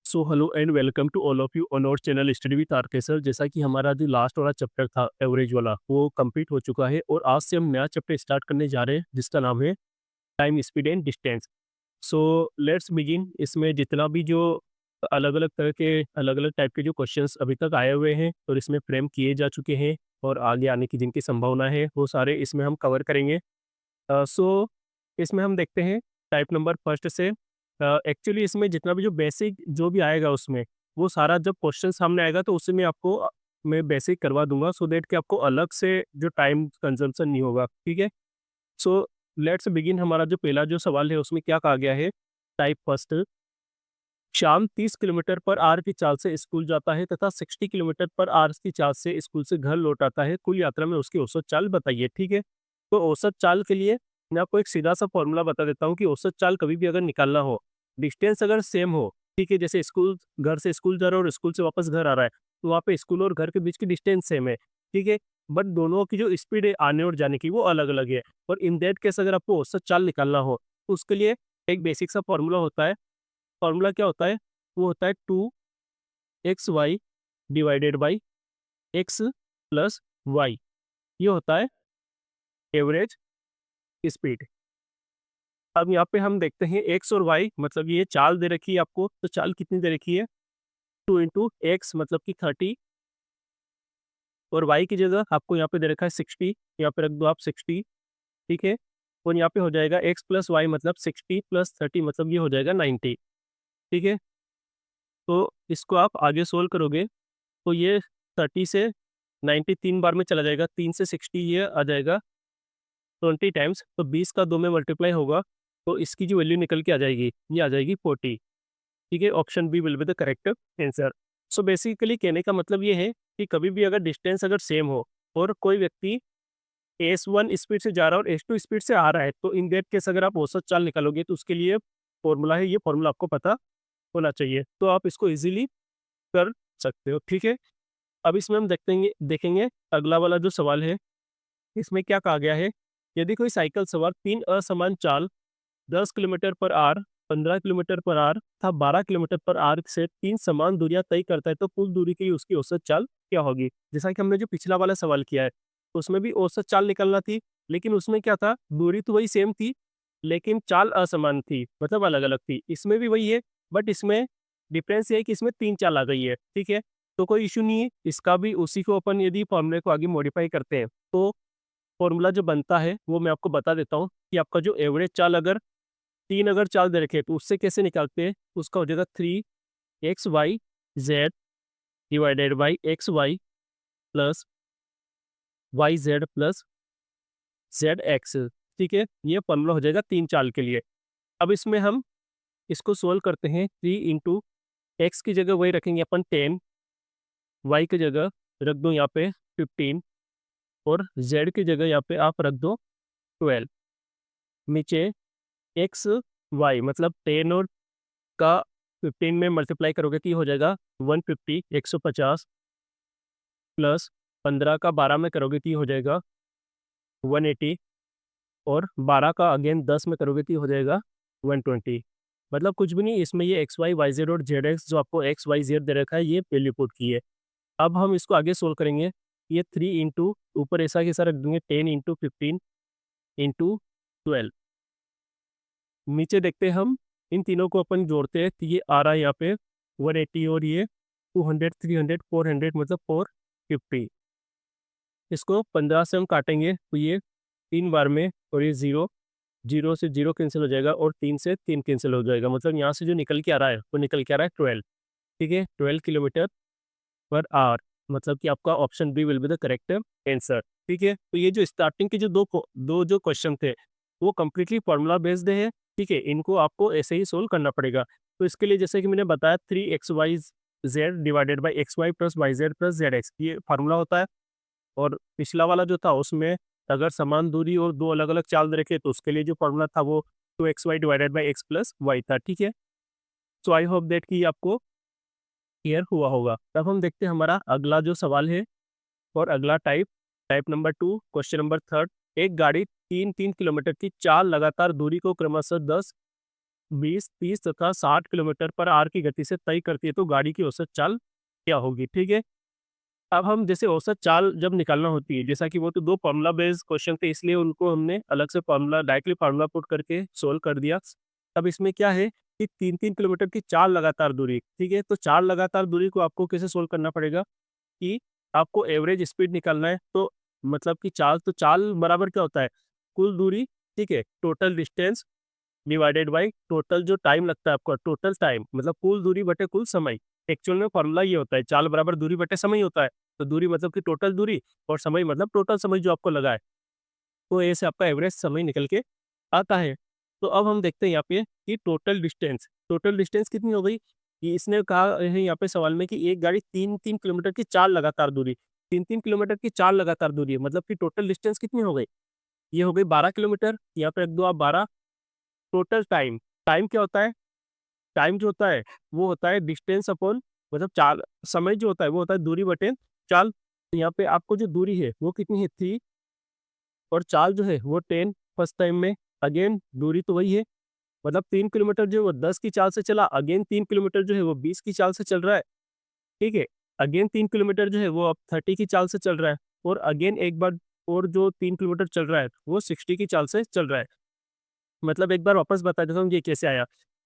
So hello and welcome to all of you on our channel study with R K sir. जैसा कि हमारा जो last वाला chapter था एवरेज वाला वो कंप्लीट हो चुका है और आज से हम नया चैप्टर स्टार्ट करने जा रहे हैं जिसका नाम है time speed and distance. So let's begin. इसमें जितना भी जो अलग अलग तरह के अलग अलग टाइप के जो क्वेश्चंस अभी तक आए हुए हैं और इसमें फ्रेम किए जा चुके हैं और आगे आने की जिनकी संभावना है वो सारे इसमें हम कवर करेंगे। सो इसमें हम देखते हैं टाइप नंबर फर्स्ट से। एक्चुअली इसमें जितना भी जो बेसिक जो भी आएगा उसमें वो सारा जब क्वेश्चन सामने आएगा तो उससे मैं आपको मैं बेसिक करवा दूंगा सो दैट कि आपको अलग से जो टाइम कंजम्पशन नहीं होगा। ठीक है। So let's begin. हमारा जो पहला जो सवाल है उसमें क्या कहा गया है। टाइप फर्स्ट, शाम 30 किलोमीटर पर आवर की चाल से स्कूल जाता है तथा 60 किलोमीटर पर आवर की चाल से स्कूल से घर लौट आता है। कुल यात्रा में उसकी औसत चाल बताइए। ठीक है। तो औसत चाल के लिए मैं आपको एक सीधा सा फॉर्मूला बता देता हूँ कि औसत चाल कभी भी अगर निकालना हो, डिस्टेंस अगर सेम हो, ठीक है, जैसे स्कूल घर से स्कूल जा रहा है और स्कूल से वापस घर आ रहा है तो वहाँ पे स्कूल और घर के बीच की डिस्टेंस सेम है। ठीक है। बट दोनों की जो स्पीड है आने और जाने की वो अलग अलग है। और इन दैट केस अगर आपको औसत चाल निकालना हो तो उसके लिए एक बेसिक सा फॉर्मूला होता है। फॉर्मूला क्या होता है? वो होता है 2xy divided by x plus y. ये होता है एवरेज स्पीड। अब यहाँ पे हम देखते हैं एक्स और वाई, मतलब ये चाल दे रखी है आपको, तो चाल कितनी दे रखी है? 2 इंटू एक्स मतलब कि 30, और वाई की जगह आपको यहाँ पे दे रखा है 60। यहाँ पे रख दो आप 60। ठीक है। और यहाँ पे हो जाएगा एक्स प्लस वाई मतलब 60 प्लस 30 मतलब ये हो जाएगा 90। ठीक है। तो इसको आप आगे सोल्व करोगे तो ये 30 से 90 3 बार में चला जाएगा, 3 से 60 ये आ जाएगा 20 टाइम्स, तो 20 का 2 में मल्टीप्लाई होगा तो इसकी जो वैल्यू निकल के आ जाएगी ये आ जाएगी 40। ठीक है। Option B will be the correct answer. So basically कहने का मतलब ये है कि कभी भी अगर डिस्टेंस अगर सेम हो और कोई व्यक्ति S1 स्पीड से जा रहा है और S2 स्पीड से आ रहा है तो इन दैट केस अगर आप औसत चाल निकालोगे तो उसके लिए फॉर्मूला है, ये फॉर्मूला आपको पता होना चाहिए, तो आप इसको इजीली कर सकते हो। ठीक है। अब इसमें हम देखेंगे अगला वाला जो सवाल है। इसमें क्या कहा गया है? यदि कोई साइकिल सवार 3 असमान चाल 10 kilometre per our, 15 kilometre per our तथा 12 किलोमीटर पर आवर से 3 समान दूरियां तय करता है तो कुल दूरी की उसकी औसत चाल क्या होगी? जैसा कि हमने जो पिछला वाला सवाल किया है उसमें भी औसत चाल निकलना थी, लेकिन उसमें क्या था, दूरी तो वही सेम थी लेकिन चाल असमान थी, मतलब अलग अलग थी। इसमें भी वही है बट इसमें डिफरेंस ये है कि इसमें 3 चाल आ गई है। ठीक है। तो कोई इशू नहीं है, इसका भी उसी को अपन यदि फॉर्मूले को आगे मॉडिफाई करते हैं तो फॉर्मूला जो बनता है वो मैं आपको बता देता हूँ कि आपका जो एवरेज चाल अगर 3 अगर चाल दे रखे तो उससे कैसे निकालते हैं। उसका हो जाएगा 3xyz divided by xy plus yz plus zx। ठीक है। ये फॉर्मूला हो जाएगा 3 चाल के लिए। अब इसमें हम इसको सोल्व करते हैं। 3 इंटू एक्स की जगह वही रखेंगे अपन 10, वाई की जगह रख दो यहाँ पे 15 और z की जगह यहाँ पे आप रख दो 12। नीचे एक्स वाई मतलब 10 और का 15 में मल्टीप्लाई करोगे तो ये हो जाएगा 150 150 प्लस 15 का 12 में करोगे तो ये हो जाएगा 180 और 12 का अगेन 10 में करोगे तो ये हो जाएगा 120। मतलब कुछ भी नहीं, इसमें ये एक्स वाई वाई जेड और जेड एक्स जो आपको एक्स वाई जेड दे रखा है ये वैल्यू पुट की है। अब हम इसको आगे सोल्व करेंगे। ये 3 इंटू ऊपर ऐसा कैसा रख देंगे 10 इंटू 15 इंटू 12। नीचे देखते हैं हम इन तीनों को अपन जोड़ते हैं तो ये आ रहा है यहाँ पे 180 और ये 200 300 400 मतलब 450। इसको 15 से हम काटेंगे तो ये 3 बार में और ये 0 0 से 0 कैंसिल हो जाएगा और 3 से 3 कैंसिल हो जाएगा, मतलब यहाँ से जो निकल के आ रहा है वो निकल के आ रहा है 12। ठीक है। 12 किलोमीटर पर आवर मतलब कि आपका option B will be the correct answer. ठीक है। तो ये जो स्टार्टिंग के जो दो जो क्वेश्चन थे वो कम्प्लीटली फॉर्मूला बेस्ड है। ठीक है। इनको आपको ऐसे ही सोल्व करना पड़ेगा। तो इसके लिए जैसे कि मैंने बताया 3xyz divided by xy plus yz plus zx ये फार्मूला होता है। और पिछला वाला जो था उसमें अगर समान दूरी और दो अलग अलग चाल दे रखे तो उसके लिए जो फॉर्मूला था वो 2xy divided by x plus y था। ठीक है। सो आई होप दैट कि आपको क्लियर हुआ होगा। तब हम देखते हैं हमारा अगला जो सवाल है और अगला type type number 2 question number 3। एक गाड़ी 3 3 किलोमीटर की 4 लगातार दूरी को क्रमशः 10 20, 30 तथा 60 किलोमीटर पर आवर की गति से तय करती है, तो गाड़ी की औसत चाल क्या होगी? ठीक है। अब हम जैसे औसत चाल जब निकालना होती है, जैसा कि वो तो 2 फ़ॉर्मूला बेस्ड क्वेश्चन थे, इसलिए उनको हमने अलग से फ़ॉर्मूला डायरेक्टली फ़ॉर्मूला पुट करके सोल्व कर दिया। अब इसमें क्या है कि 3-3 किलोमीटर की 4 लगातार दूरी, ठीक है? तो 4 लगातार दूरी को आपको कैसे सोल्व करना पड़ेगा कि आपको एवरेज स्पीड निकालना है, तो मतलब कि चाल बराबर क्या होता है? कुल दूरी, ठीक है? Total distance divided by total जो टाइम लगता है आपका, टोटल टाइम मतलब कुल दूरी बटे कुल समय। एक्चुअल में फॉर्मूला ये होता है, चाल बराबर दूरी बटे समय होता है। तो दूरी मतलब कि टोटल दूरी और समय मतलब टोटल समय जो आपको लगा है। तो ऐसे आपका एवरेज समय निकल के आता है। तो अब हम देखते हैं यहाँ पे कि टोटल डिस्टेंस कितनी हो गई? कि इसने कहा है यहाँ पे सवाल में कि एक गाड़ी 3-3 किलोमीटर की 4 लगातार दूरी, 3-3 किलोमीटर की 4 लगातार दूरी है, मतलब कि टोटल डिस्टेंस कितनी हो गई? ये हो गई 12 किलोमीटर, यहाँ पे रख दो आप 12। टोटल टाइम, टाइम क्या होता है? टाइम जो होता है, वो होता है डिस्टेंस अपॉन मतलब चाल, समय जो होता है वो होता है दूरी बटे चाल। तो यहाँ पे आपको जो दूरी है वो कितनी है 3 और चाल जो है वो 10 फर्स्ट टाइम में। अगेन दूरी तो वही है, मतलब 3 किलोमीटर जो है वो 10 की चाल से चला, अगेन 3 किलोमीटर जो है वो 20 की चाल से चल रहा है, ठीक है? अगेन 3 किलोमीटर जो है वो अब 30 की चाल से चल रहा है और अगेन एक बार और जो 3 किलोमीटर चल रहा है, वो 60 की चाल से चल रहा है। मतलब एक बार वापस बता देता हूँ ये कैसे आया।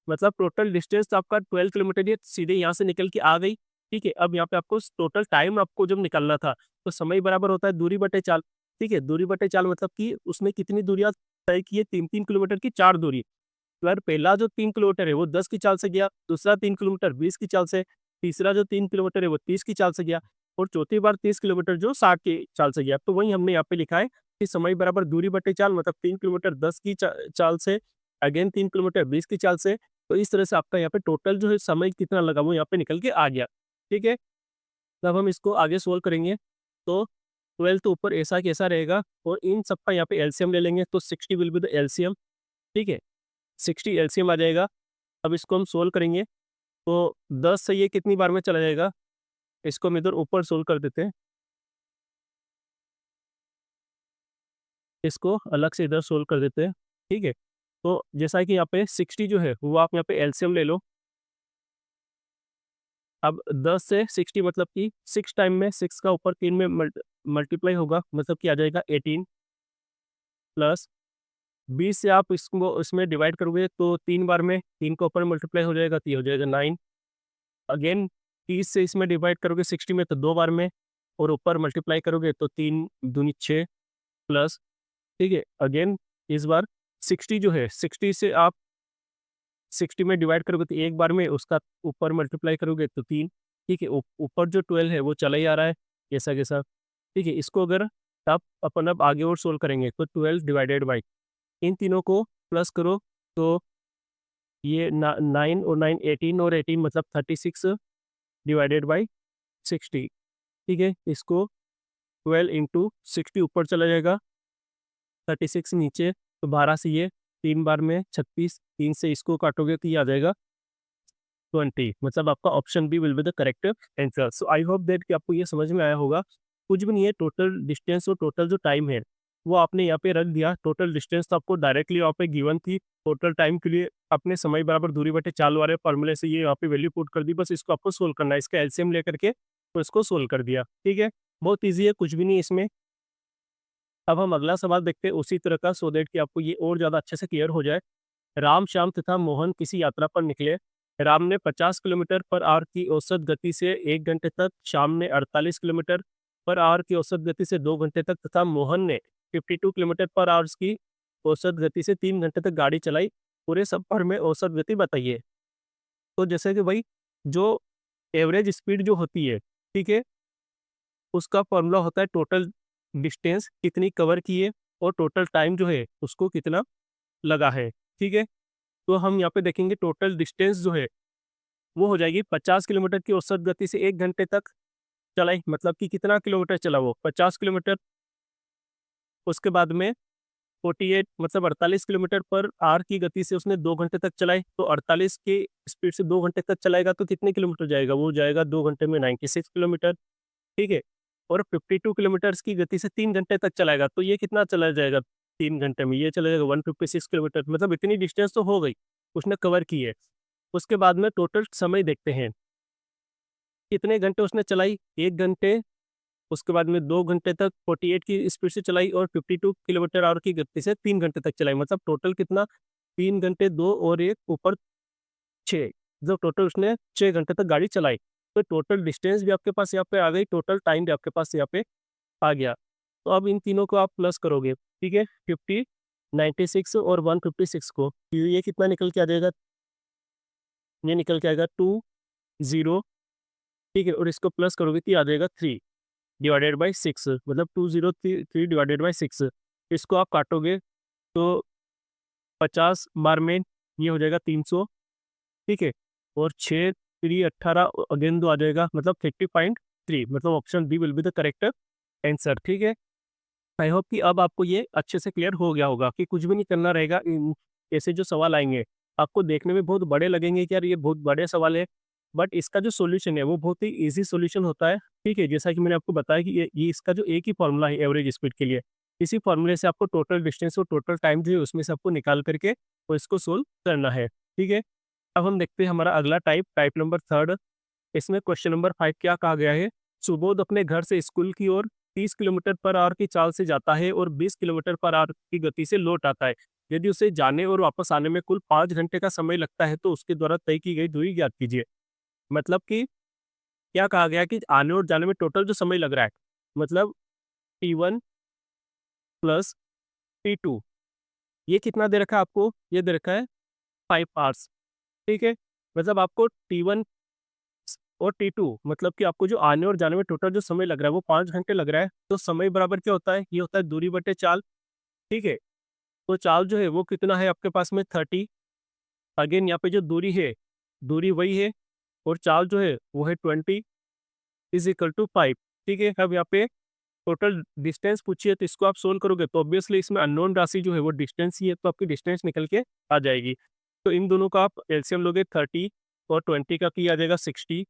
मतलब टोटल डिस्टेंस तो आपका 12 किलोमीटर ये सीधे यहाँ से निकल के आ गई, ठीक है? अब यहाँ पे आपको टोटल टाइम आपको जब निकालना था, तो समय बराबर होता है दूरी बटे चाल, ठीक है? दूरी बटे चाल मतलब कि उसमें कितनी दूरियाँ तय की है, 3-3 किलोमीटर की 4 दूरी। अगर पहला जो 3 किलोमीटर है वो 10 की चाल से गया, दूसरा 3 किलोमीटर 20 की चाल से, तीसरा जो 3 किलोमीटर है वो 30 की चाल से गया और चौथी बार 30 किलोमीटर जो 60 की चाल से गया। तो वही हमने यहाँ पे लिखा है कि समय बराबर दूरी बटे चाल, मतलब 3 किलोमीटर 10 की चाल से, अगेन 3 किलोमीटर 20 की चाल से। तो इस तरह से आपका यहाँ पे टोटल जो है समय कितना लगा वो यहाँ पे निकल के आ गया, ठीक है? तब हम इसको आगे सोल्व करेंगे, तो 12 तो ऊपर ऐसा कैसा रहेगा और इन सबका यहाँ पे एलसीएम ले लेंगे, तो 60 विल बी द एलसीएम, ठीक है? 60 एलसीएम आ जाएगा। अब इसको हम सोल्व करेंगे, तो 10 से ये कितनी बार में चला जाएगा? इसको हम इधर ऊपर सोल्व कर देते हैं। इसको अलग से इधर सोल्व कर देते हैं, ठीक है? तो जैसा कि यहाँ पे 60 जो है वो आप यहाँ पे एलसीएम ले लो। अब 10 से 60 मतलब कि 6 टाइम में 6 का ऊपर 3 में मल्टीप्लाई होगा, मतलब कि आ जाएगा 18 प्लस 20 से आप इसको इसमें डिवाइड करोगे तो 3 बार में 3 का ऊपर मल्टीप्लाई हो जाएगा, तो ये हो जाएगा 9। अगेन 30 से इसमें डिवाइड करोगे 60 में तो 2 बार में और ऊपर मल्टीप्लाई करोगे तो 3 दूनी 6 प्लस, ठीक है? अगेन इस बार 60 जो है 60 से आप 60 में डिवाइड करोगे तो एक बार में, उसका ऊपर मल्टीप्लाई करोगे तो 3, ठीक है? ऊपर जो 12 है वो चला ही आ रहा है कैसा कैसा, ठीक है? इसको अगर आप अपन अब आगे और सोल्व करेंगे तो 12 डिवाइडेड बाई इन तीनों को प्लस करो, तो ये 9 और 9 18 और 18 मतलब 36 डिवाइडेड बाई 60, ठीक है? इसको 12 इंटू 60 ऊपर चला जाएगा, 36 नीचे, तो 12 से ये 3 बार में 36, 3 से इसको काटोगे तो ये आ जाएगा 20, मतलब आपका option B will be the correct answer. So I hope that कि आपको ये समझ में आया होगा। कुछ भी नहीं है, टोटल डिस्टेंस और टोटल जो टाइम है वो आपने यहाँ पे रख दिया। टोटल डिस्टेंस तो आपको डायरेक्टली यहाँ पे गिवन थी, टोटल टाइम के लिए आपने समय बराबर दूरी बटे चाल वाले फॉर्मूले से ये यहाँ पे वैल्यू पुट कर दी, बस इसको आपको सोल्व करना है, इसका एलसीएम लेकर के तो इसको सोल्व कर दिया, ठीक है? बहुत ईजी है, कुछ भी नहीं है इसमें। अब हम अगला सवाल देखते हैं उसी तरह का, सो दैट कि आपको ये और ज़्यादा अच्छे से क्लियर हो जाए। राम, श्याम तथा मोहन किसी यात्रा पर निकले। राम ने 50 किलोमीटर पर आवर की औसत गति से 1 घंटे तक, श्याम ने 48 किलोमीटर पर आवर की औसत गति से 2 घंटे तक तथा मोहन ने 52 किलोमीटर पर आवर की औसत गति से 3 घंटे तक गाड़ी चलाई। पूरे सफर में औसत गति बताइए। तो जैसे कि भाई जो एवरेज स्पीड जो होती है, ठीक है? उसका फॉर्मूला होता है टोटल डिस्टेंस कितनी कवर की है और टोटल टाइम जो है उसको कितना लगा है, ठीक है? तो हम यहाँ पे देखेंगे टोटल डिस्टेंस जो है वो हो जाएगी 50 किलोमीटर की औसत गति से 1 घंटे तक चलाई, मतलब कि कितना किलोमीटर चला वो 50 किलोमीटर। उसके बाद में 48 मतलब 48 किलोमीटर पर आवर की गति से उसने 2 घंटे तक चलाई, तो 48 की स्पीड से 2 घंटे तक चलाएगा तो कितने किलोमीटर जाएगा? वो जाएगा 2 घंटे में 96 किलोमीटर, ठीक है? और 52 किलोमीटर्स की गति से 3 घंटे तक चलाएगा, तो ये कितना चला जाएगा 3 घंटे में? ये चला जाएगा 156 किलोमीटर, मतलब इतनी डिस्टेंस तो हो गई। उसने कवर की है। उसके बाद में टोटल समय देखते हैं, कितने घंटे उसने चलाई, 1 घंटे, उसके बाद में 2 घंटे तक 48 की स्पीड से चलाई और 52 किलोमीटर आवर की गति से 3 घंटे तक चलाई। मतलब टोटल कितना, 3 घंटे 2 और 1 ऊपर 6, जो टोटल उसने 6 घंटे तक गाड़ी चलाई। तो टोटल डिस्टेंस भी आपके पास यहाँ पे आ गई, टोटल टाइम भी आपके पास यहाँ पे आ गया। तो अब इन तीनों को आप प्लस करोगे, ठीक है, 50, 96 और 156 को, तो ये कितना निकल के आ जाएगा, ये निकल के आएगा 20, ठीक है, और इसको प्लस करोगे तो ये आ जाएगा 3 डिवाइडेड बाई 6, मतलब 203 डिवाइडेड बाई 6। इसको आप काटोगे तो 50 बार में ये हो जाएगा 300, ठीक है, और 6 3 18 अगेन 2 आ जाएगा, मतलब 30.3, मतलब option B will be the correct answer, ठीक है। आई होप कि अब आपको ये अच्छे से क्लियर हो गया होगा कि कुछ भी नहीं करना रहेगा। ऐसे जो सवाल आएंगे आपको देखने में बहुत बड़े लगेंगे कि यार ये बहुत बड़े सवाल है, बट इसका जो सॉल्यूशन है वो बहुत ही इजी सॉल्यूशन होता है, ठीक है। जैसा कि मैंने आपको बताया कि ये इसका जो एक ही फॉर्मूला है एवरेज स्पीड के लिए, इसी फॉर्मूले से आपको टोटल डिस्टेंस और टोटल टाइम जो है उसमें से आपको निकाल करके और इसको सोल्व करना है, ठीक है। अब हम देखते हैं हमारा अगला टाइप नंबर 3। इसमें क्वेश्चन नंबर 5 क्या कहा गया है, सुबोध अपने घर से स्कूल की ओर 30 किलोमीटर पर आवर की चाल से जाता है और 20 किलोमीटर पर आवर की गति से लौट आता है। यदि उसे जाने और वापस आने में कुल 5 घंटे का समय लगता है तो उसके द्वारा तय की गई दूरी ज्ञात कीजिए। मतलब कि क्या कहा गया कि आने और जाने में टोटल जो समय लग रहा है, मतलब T1 प्लस T2, ये कितना दे रखा है आपको, ये दे रखा है 5 आवर्स, ठीक है। मतलब आपको T1 और T2, मतलब कि आपको जो आने और जाने में टोटल जो समय लग रहा है वो 5 घंटे लग रहा है। तो समय बराबर क्या होता है, ये होता है दूरी बटे चाल, ठीक है। तो चाल जो है वो कितना है आपके पास में 30, अगेन यहाँ पे जो दूरी है, दूरी वही है, और चाल जो है वो है 20 इज इक्वल टू 5, ठीक है। अब यहाँ पे टोटल डिस्टेंस पूछी है तो इसको आप सोल्व करोगे तो ऑब्वियसली इसमें अननोन राशि जो है वो डिस्टेंस ही है, तो आपकी डिस्टेंस निकल के आ जाएगी। तो इन दोनों का आप एलसीएम लोगे 30 और 20 का किया जाएगा 60।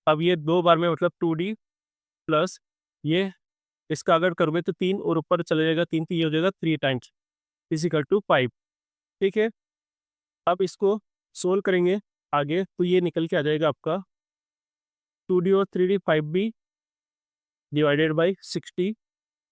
अब ये 2 बार में मतलब 2D प्लस ये, इसका अगर करोगे तो 3 और ऊपर चले जाएगा 3, तो ये हो जाएगा 3 टाइम्स इज इक्वल टू 5, ठीक है। अब इसको सोल्व करेंगे आगे तो ये निकल के आ जाएगा आपका 2D और 3D 5B divided by 60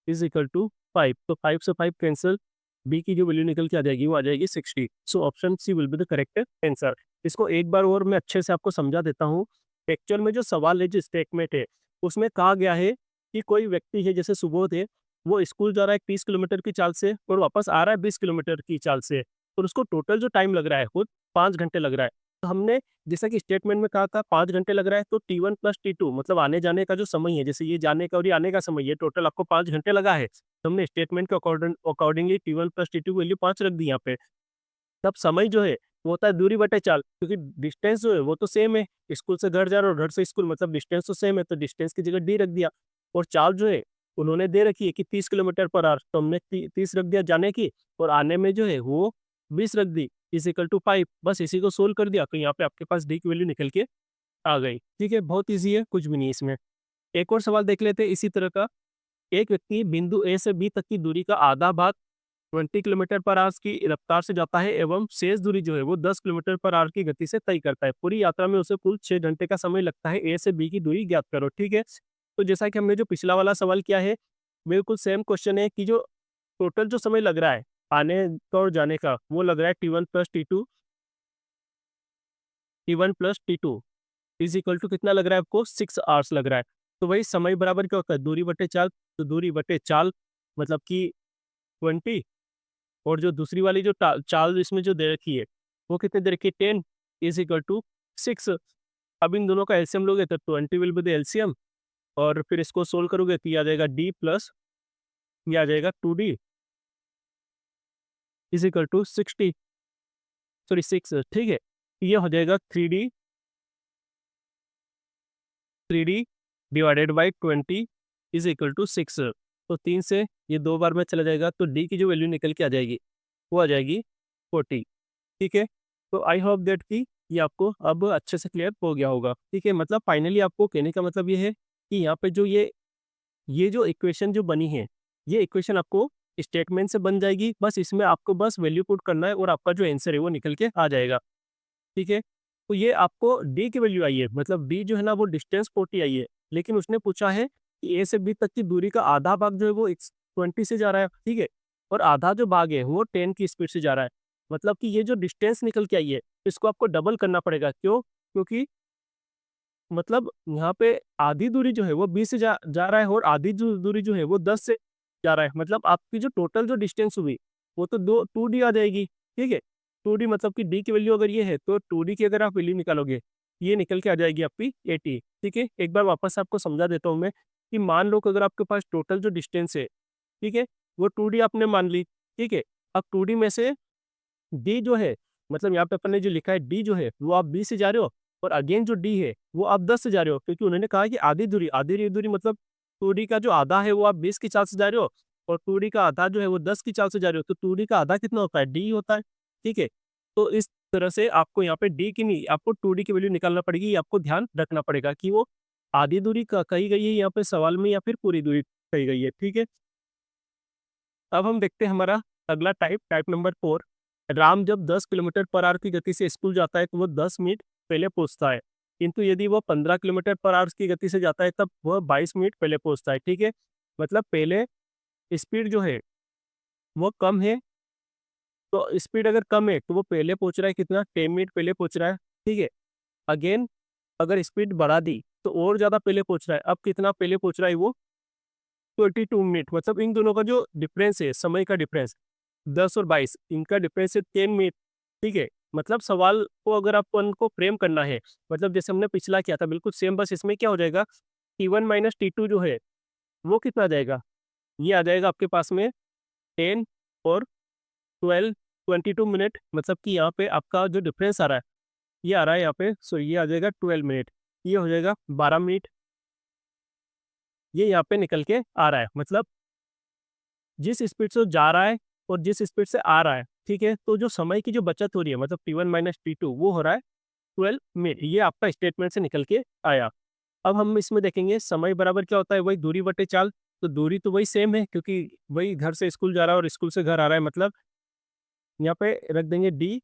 is equal to 5। तो 5 से 5 कैंसिल, बी की जो वैल्यू निकल के आ जाएगी वो आ जाएगी 60। So option C will be the correct answer. इसको एक बार और मैं अच्छे से आपको समझा देता हूँ। एक्चुअल में जो सवाल है, जो स्टेटमेंट है, उसमें कहा गया है कि कोई व्यक्ति है जैसे सुबोध है, वो स्कूल जा रहा है 30 किलोमीटर की चाल से और वापस आ रहा है 20 किलोमीटर की चाल से, और उसको टोटल जो टाइम लग रहा है वो 5 घंटे लग रहा है। तो हमने जैसा कि स्टेटमेंट में कहा था 5 घंटे लग रहा है, तो T1 प्लस T2 मतलब आने जाने का जो समय है, जैसे ये जाने का और ये आने का समय है, टोटल आपको 5 घंटे लगा है। तो हमने स्टेटमेंट के अकॉर्डिंगली T1 प्लस T2 की वैल्यू 5 रख दी यहाँ पे। तब समय जो है वो होता है दूरी बटे चाल, क्योंकि डिस्टेंस जो है वो तो सेम है, स्कूल से घर जा रहे हो, घर से स्कूल, मतलब डिस्टेंस तो सेम है, तो डिस्टेंस की जगह डी रख दिया। और चाल जो है उन्होंने दे रखी है कि 30 किलोमीटर पर आवर, तो हमने 30 रख दिया जाने की, और आने में जो है वो 20 रख दी इज इक्वल टू 5। बस इसी को सोल्व कर दिया तो यहाँ पे आपके पास डी की वैल्यू निकल के आ गई, ठीक है। बहुत ईजी है, कुछ भी नहीं इसमें। एक और सवाल देख लेते हैं इसी तरह का। एक व्यक्ति बिंदु ए से बी तक की दूरी का आधा भाग 20 किलोमीटर पर आवर की रफ्तार से जाता है एवं शेष दूरी जो है वो 10 किलोमीटर पर आवर की गति से तय करता है। पूरी यात्रा में उसे कुल 6 घंटे का समय लगता है। ए से बी की दूरी ज्ञात करो, ठीक है। तो जैसा कि हमने जो पिछला वाला सवाल किया है, बिल्कुल सेम क्वेश्चन है कि जो टोटल जो समय लग रहा है आने का और जाने का, वो लग रहा है T1 plus T2 is equal to कितना लग रहा है आपको, 6 आवर्स लग रहा है। तो वही समय बराबर क्या होता है, दूरी बटे चाल। तो दूरी बटे चाल मतलब कि 20, और जो दूसरी वाली जो चाल इसमें जो दे रखी है वो कितने दे रखी है, 10 इज इक्वल टू 6। अब इन दोनों का एलसीएम लोगे तो 20 विल बी द एलसीएम, और फिर इसको सोल्व करोगे तो ये आ जाएगा डी प्लस ये आ जाएगा 2D is equal to 60, sorry 6, ठीक है। ये हो जाएगा 3D divided by 20 is equal to 6। तो 3 से ये 2 बार में चला जाएगा, तो डी की जो वैल्यू निकल के आ जाएगी वो आ जाएगी 40, ठीक है। तो आई होप दैट कि ये आपको अब अच्छे से क्लियर हो गया होगा, ठीक है। मतलब फाइनली आपको कहने का मतलब ये है कि यहाँ पे जो ये जो इक्वेशन जो बनी है, ये इक्वेशन आपको स्टेटमेंट से बन जाएगी। बस इसमें आपको बस वैल्यू पुट करना है और आपका जो आंसर है वो निकल के आ जाएगा। ठीक है, तो ये आपको डी की वैल्यू आई है, मतलब डी जो है ना वो डिस्टेंस 40 आई है, लेकिन उसने पूछा है कि ए से बी तक की दूरी का आधा भाग जो है वो 20 से जा रहा है, ठीक है, और आधा जो भाग है वो 10 की स्पीड से जा रहा है। मतलब कि ये जो डिस्टेंस निकल के आई है इसको आपको डबल करना पड़ेगा। क्यों? क्योंकि मतलब यहाँ पे आधी दूरी जो है वो 20 से जा रहा है और आधी जो दूरी जो है वो 10 से जा रहा है। मतलब आपकी जो टोटल जो डिस्टेंस हुई वो तो 2d आ जाएगी। ठीक है, 2d मतलब कि d की वैल्यू अगर ये है तो 2d की अगर आप वैल्यू निकालोगे ये निकल के आ जाएगी आपकी 80। ठीक है, एक बार वापस आपको समझा देता हूँ मैं कि मान लो कि अगर आपके पास टोटल जो डिस्टेंस है, ठीक है, वो 2d आपने मान ली। ठीक है, अब 2d में से डी जो है, मतलब यहाँ पे अपन ने जो लिखा है डी जो है वो आप 20 से जा रहे हो और अगेन जो डी है वो आप 10 से जा रहे हो, क्योंकि उन्होंने कहा कि आधी दूरी मतलब 2d का जो आधा है वो आप 20 की चाल से जा रहे हो और 2d का आधा जो है वो 10 की चाल से जा रहे हो, तो 2d का आधा कितना होता है? डी होता है। ठीक है, तो इस तरह से आपको यहाँ पे डी की नहीं, आपको 2d की वैल्यू निकालना पड़ेगी। ये आपको ध्यान रखना पड़ेगा कि वो आधी दूरी कही गई है यहाँ पे सवाल में या फिर पूरी दूरी कही गई है। ठीक है, अब हम देखते हैं हमारा अगला टाइप नंबर 4। राम जब 10 किलोमीटर पर आवर की गति से स्कूल जाता है तो वो 10 मिनट पहले पहुंचता है, किंतु यदि वो 15 किलोमीटर पर आवर की गति से जाता है तब वह 22 मिनट पहले पहुंचता है। ठीक है, मतलब पहले स्पीड जो है वो कम है, तो स्पीड अगर कम है तो वो पहले पहुंच रहा है कितना? 10 मिनट पहले पहुंच रहा है। ठीक है, अगेन अगर स्पीड बढ़ा दी तो और ज्यादा पहले पहुंच रहा है। अब कितना पहले पहुंच रहा है वो? 22 मिनट। मतलब इन दोनों का जो डिफरेंस है, समय का डिफरेंस 10 और 22, इनका डिफरेंस है 10 मिनट। ठीक है, मतलब सवाल को अगर अपन को फ्रेम करना है, मतलब जैसे हमने पिछला किया था बिल्कुल सेम, बस इसमें क्या हो जाएगा T1 माइनस T2 जो है वो कितना आ जाएगा? ये आ जाएगा आपके पास में 10 और 12, 22 मिनट। मतलब कि यहाँ पे आपका जो डिफरेंस आ रहा है ये आ रहा है यहाँ पे, सो ये आ जाएगा 12 मिनट, ये हो जाएगा 12 मिनट, ये यहाँ पे निकल के आ रहा है। मतलब जिस स्पीड से वो जा रहा है और जिस स्पीड से आ रहा है, ठीक है, तो जो समय की जो बचत हो रही है मतलब T1 माइनस T2 वो हो रहा है 12 मिनट। ये आपका स्टेटमेंट से निकल के आया। अब हम इसमें देखेंगे समय बराबर क्या होता है? वही दूरी बटे चाल। तो दूरी तो वही सेम है क्योंकि वही घर से स्कूल जा रहा है और स्कूल से घर आ रहा है, मतलब यहाँ पे रख देंगे डी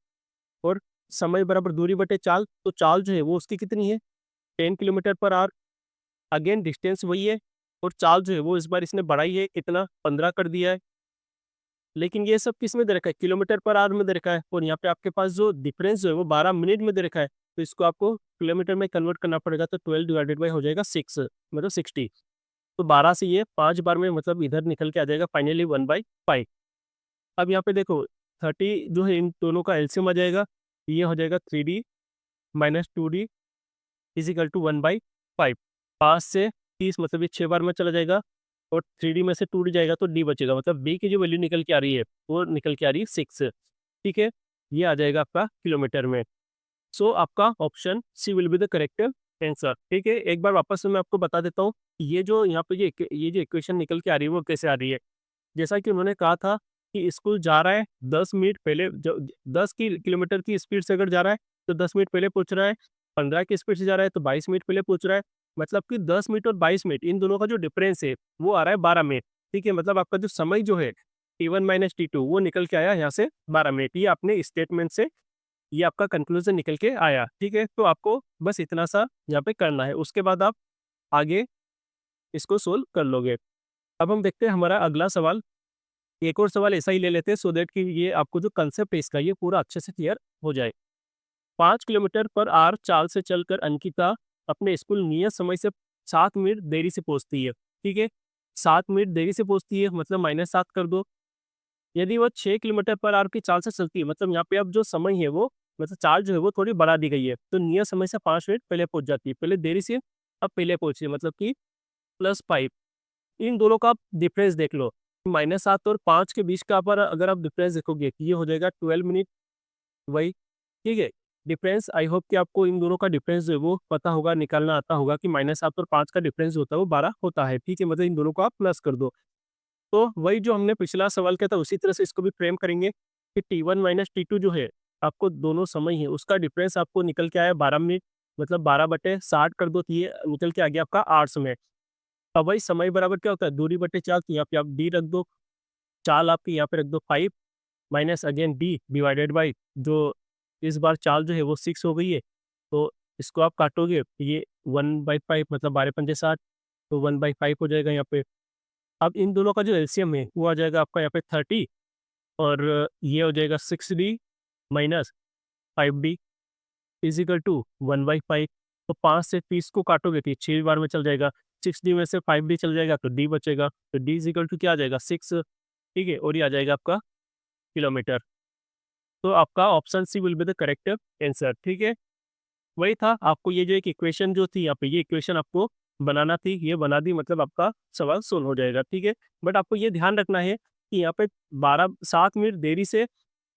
और समय बराबर दूरी बटे चाल। तो चाल जो है वो उसकी कितनी है? 10 kilometre per our. Again distance वही है और चाल जो है वो इस बार इसने बढ़ाई है, कितना? 15 कर दिया है। लेकिन ये सब किस में दे रखा है? किलोमीटर पर आवर में दे रखा है और यहाँ पे आपके पास जो डिफरेंस जो है वो 12 मिनट में दे रखा है, तो इसको आपको किलोमीटर में कन्वर्ट करना पड़ेगा। तो 12 डिवाइडेड बाई हो जाएगा 6, मतलब 60। तो 12 से ये 5 बार में मतलब इधर निकल के आ जाएगा फाइनली 1/5। अब यहाँ पे देखो 30 जो है इन दोनों का एलसीएम आ जाएगा, ये हो जाएगा 3d minus 2d is equal to 1/5। 5 से 30 मतलब ये 6 बार में चला जाएगा और 3d में से 2d जाएगा तो d बचेगा। मतलब b की जो वैल्यू निकल के आ रही है वो निकल के आ रही है 6। ठीक है, ये आ जाएगा आपका किलोमीटर में। सो आपका option C will be the correct answer. ठीक है, एक बार वापस से मैं आपको बता देता हूँ कि ये जो यहाँ पे ये जो इक्वेशन निकल के आ रही है वो कैसे आ रही है। जैसा कि उन्होंने कहा था कि स्कूल जा रहा है 10 मिनट पहले, जो 10 किलोमीटर की स्पीड से अगर जा रहा है तो 10 मिनट पहले पहुंच रहा है, 15 की स्पीड से जा रहा है तो 22 मिनट पहले पहुंच रहा है। मतलब कि 10 मिनट और 22 मिनट इन दोनों का जो डिफरेंस है वो आ रहा है 12 मिनट। ठीक है, मतलब आपका जो समय जो है T1 माइनस T2 वो निकल के आया यहाँ से 12 मिनट। ये आपने स्टेटमेंट से ये आपका कंक्लूजन निकल के आया। ठीक है, तो आपको बस इतना सा यहाँ पे करना है, उसके बाद आप आगे इसको सोल्व कर लोगे। अब हम देखते हैं हमारा अगला सवाल। एक और सवाल ऐसा ही ले लेते हैं सो दैट कि ये आपको जो कंसेप्ट है इसका ये पूरा अच्छे से क्लियर हो जाए। 5 किलोमीटर पर आवर चाल से चलकर अंकिता अपने स्कूल नियत समय से 7 मिनट देरी से पहुंचती है। ठीक है, 7 मिनट देरी से पहुंचती है मतलब -7 कर दो। यदि वो 6 किलोमीटर पर आवर की चाल से चलती है, मतलब यहाँ पे अब जो समय है वो मतलब चाल जो है वो थोड़ी बढ़ा दी गई है, तो नियत समय से 5 मिनट पहले पहुंच जाती है। पहले देरी से अब पहले पहुंची है, मतलब कि +5। इन दोनों का आप डिफरेंस देख लो, -7 और 5 के बीच का पर अगर आप डिफरेंस देखोगे कि ये हो जाएगा 12 मिनट वही। ठीक है, डिफरेंस आई होप कि आपको इन दोनों का डिफरेंस जो है वो पता होगा, निकालना आता होगा कि -7 और 5 का डिफरेंस होता है वो 12 होता है। ठीक है, मतलब इन दोनों को आप प्लस कर दो। तो वही जो हमने पिछला सवाल किया था उसी तरह से इसको भी फ्रेम करेंगे कि T1 माइनस T2 जो है आपको दोनों समय है उसका डिफरेंस आपको निकल के आया 12 मिनट, मतलब 12/60 कर दो तो ये निकल के आ गया आपका 8 समय। अब वही समय बराबर क्या होता है? दूरी बटे चाल, तो यहाँ पे आप डी रख दो। चाल आपकी यहाँ पे रख दो 5 minus again D divided by जो इस बार चाल जो है वो 6 हो गई है, तो इसको आप काटोगे ये 1/5 मतलब 12×5 = 60, तो 1/5 हो जाएगा यहाँ पे। अब इन दोनों का जो एलसीएम है वो आ जाएगा आपका यहाँ पे 30 और ये हो जाएगा 6D minus 5D is equal to 1/5। तो 5 से 30 को काटोगे तो ये 6 बार में चल जाएगा, 6D में से 5D चल जाएगा तो D बचेगा, तो D इजिकल टू क्या आ जाएगा 6, ठीक है, और ये आ जाएगा आपका किलोमीटर। तो आपका option C will be the correct answer, ठीक है। वही था, आपको ये जो एक इक्वेशन जो थी यहाँ पे, ये इक्वेशन आपको बनाना थी, ये बना दी मतलब आपका सवाल सोल्व हो जाएगा, ठीक है। बट आपको ये ध्यान रखना है कि यहाँ पे 7 मिनट देरी से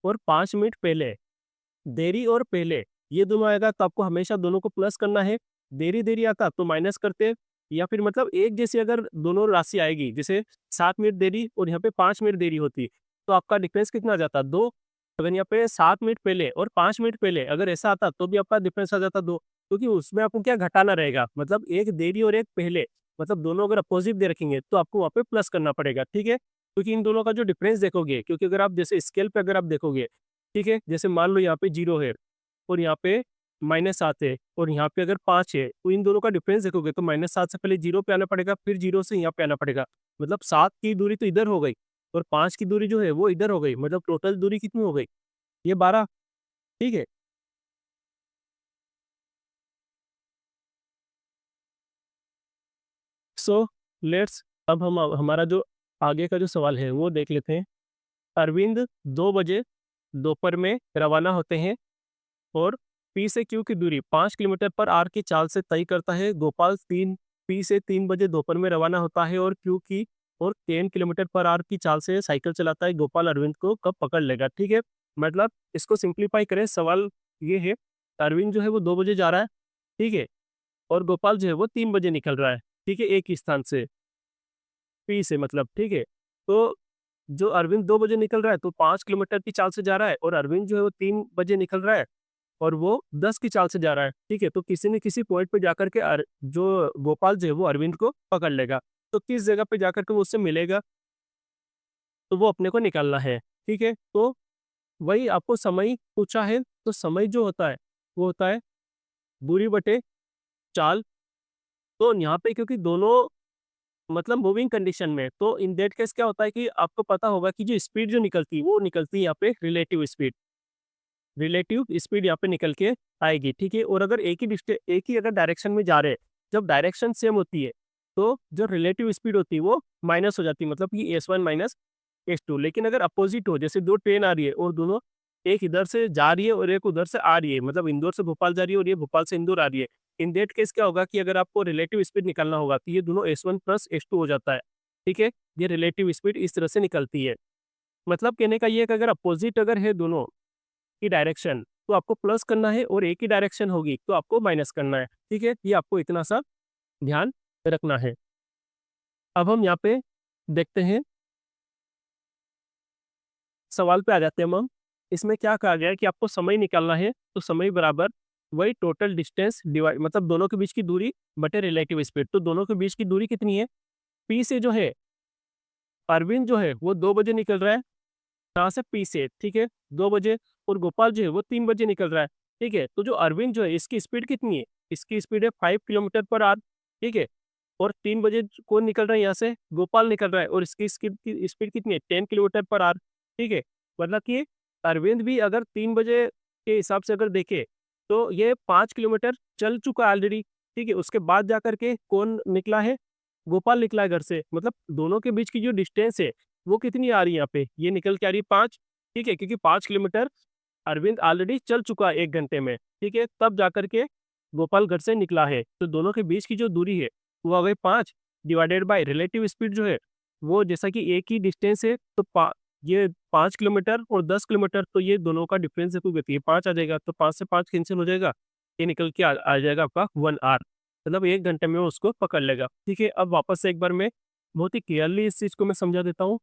और 5 मिनट पहले, देरी और पहले ये दोनों आएगा तो आपको हमेशा दोनों को प्लस करना है। देरी देरी आता तो माइनस करते, या फिर मतलब एक जैसी अगर दोनों राशि आएगी, जैसे 7 मिनट देरी और यहाँ पे 5 मिनट देरी होती, तो आपका डिफरेंस कितना आ जाता 2। अगर यहाँ पे 7 मिनट पहले और 5 मिनट पहले अगर ऐसा आता तो भी आपका डिफरेंस आ जाता 2, क्योंकि उसमें आपको क्या घटाना रहेगा, मतलब एक देरी और एक पहले, मतलब दोनों अगर अपोजिट दे रखेंगे तो आपको वहाँ पे प्लस करना पड़ेगा, ठीक है। क्योंकि इन दोनों का जो डिफरेंस देखोगे, क्योंकि अगर आप जैसे स्केल पे अगर आप देखोगे, ठीक है, जैसे मान लो यहाँ पे 0 है और यहाँ पे -7 है और यहाँ पे अगर 5 है, तो इन दोनों का डिफरेंस देखोगे तो -7 से पहले 0 पे आना पड़ेगा, फिर 0 से यहाँ पे आना पड़ेगा, मतलब 7 की दूरी तो इधर हो गई और 5 की दूरी जो है वो इधर हो गई, मतलब टोटल दूरी कितनी हो गई, ये 12, ठीक है। सो लेट्स, अब हम हमारा जो आगे का जो सवाल है वो देख लेते हैं। अरविंद 2 बजे दोपहर में रवाना होते हैं और पी से क्यू की दूरी 5 किलोमीटर पर आर की चाल से तय करता है। गोपाल 3 पी से 3 बजे दोपहर में रवाना होता है और क्यू की और 10 किलोमीटर पर आर की चाल से साइकिल चलाता है। गोपाल अरविंद को कब पकड़ लेगा, ठीक है। मतलब इसको सिंप्लीफाई करें, सवाल ये है, अरविंद जो है वो 2 बजे जा रहा है, ठीक है, और गोपाल जो है वो 3 बजे निकल रहा है, ठीक है, एक ही स्थान से, पी से मतलब, ठीक है। तो जो अरविंद 2 बजे निकल रहा है तो 5 किलोमीटर की चाल से जा रहा है और अरविंद जो है वो 3 बजे निकल रहा है और वो 10 की चाल से जा रहा है, ठीक है। तो किसी न किसी पॉइंट पे जाकर के जो गोपाल जो है वो अरविंद को पकड़ लेगा। तो किस जगह पे जाकर के वो उससे मिलेगा, तो वो अपने को निकालना है, ठीक है। तो वही आपको समय पूछा है, तो समय जो होता है वो होता है दूरी बटे चाल। तो यहाँ पे क्योंकि दोनों मतलब मूविंग कंडीशन में, तो इन दैट केस क्या होता है कि आपको पता होगा कि जो स्पीड जो निकलती है वो निकलती है यहाँ पे रिलेटिव स्पीड, रिलेटिव स्पीड यहाँ पे निकल के आएगी, ठीक है। और अगर एक ही अगर डायरेक्शन में जा रहे हैं, जब डायरेक्शन सेम होती है तो जो रिलेटिव स्पीड होती है वो माइनस हो जाती है, मतलब कि S1 माइनस S2। लेकिन अगर अपोजिट हो, जैसे 2 ट्रेन आ रही है और दोनों, एक इधर से जा रही है और एक उधर से आ रही है, मतलब इंदौर से भोपाल जा रही है और ये भोपाल से इंदौर आ रही है, इन दैट केस क्या होगा कि अगर आपको रिलेटिव स्पीड निकालना होगा तो ये दोनों S1 प्लस S2 हो जाता है, ठीक है। ये रिलेटिव स्पीड इस तरह से निकलती है। मतलब कहने का ये है कि अगर अपोजिट अगर है दोनों की डायरेक्शन, तो आपको प्लस करना है और एक ही डायरेक्शन होगी तो आपको माइनस करना है, ठीक है। ये आपको इतना सा ध्यान रखना है। अब हम यहाँ पे देखते हैं, सवाल पे आ जाते हैं हम। इसमें क्या कहा गया है कि आपको समय निकालना है, तो समय बराबर वही टोटल डिस्टेंस डिवाइड, मतलब दोनों के बीच की दूरी बटे रिलेटिव स्पीड। तो दोनों के बीच की दूरी कितनी है, पी से जो है अरविंद जो है वो 2 बजे निकल रहा है, कहाँ से, पी से, ठीक है, 2 बजे, और गोपाल जो है वो 3 बजे निकल रहा है, ठीक है। तो जो अरविंद जो है इसकी स्पीड कितनी है, इसकी स्पीड है 5 किलोमीटर पर आवर, ठीक है। और 3 बजे कौन निकल रहा है, यहाँ से गोपाल निकल रहा है और इसकी स्पीड कितनी है 10 किलोमीटर पर आवर, ठीक है। मतलब कि अरविंद भी अगर 3 बजे के हिसाब से अगर देखे तो ये 5 किलोमीटर चल चुका है ऑलरेडी, ठीक है। उसके बाद जाकर के कौन निकला है, गोपाल निकला है घर से, मतलब दोनों के बीच की जो डिस्टेंस है वो कितनी आ रही है यहाँ पे, ये निकल के आ रही है 5, ठीक है, क्योंकि 5 किलोमीटर अरविंद ऑलरेडी चल चुका है 1 घंटे में, ठीक है, तब जाकर के गोपाल घर से निकला है। तो दोनों के बीच की जो दूरी है वो आ गई 5 डिवाइडेड बाय रिलेटिव स्पीड जो है वो, जैसा कि एक ही डिस्टेंस है तो ये 5 किलोमीटर और 10 किलोमीटर, तो ये दोनों का डिफरेंस देखो गति है 5 आ जाएगा, तो 5 से 5 कैंसिल हो जाएगा, ये निकल के आ जाएगा आपका 1 आवर, मतलब 1 घंटे में वो उसको पकड़ लेगा, ठीक है। अब वापस से एक बार मैं बहुत ही क्लियरली इस चीज़ को मैं समझा देता हूँ।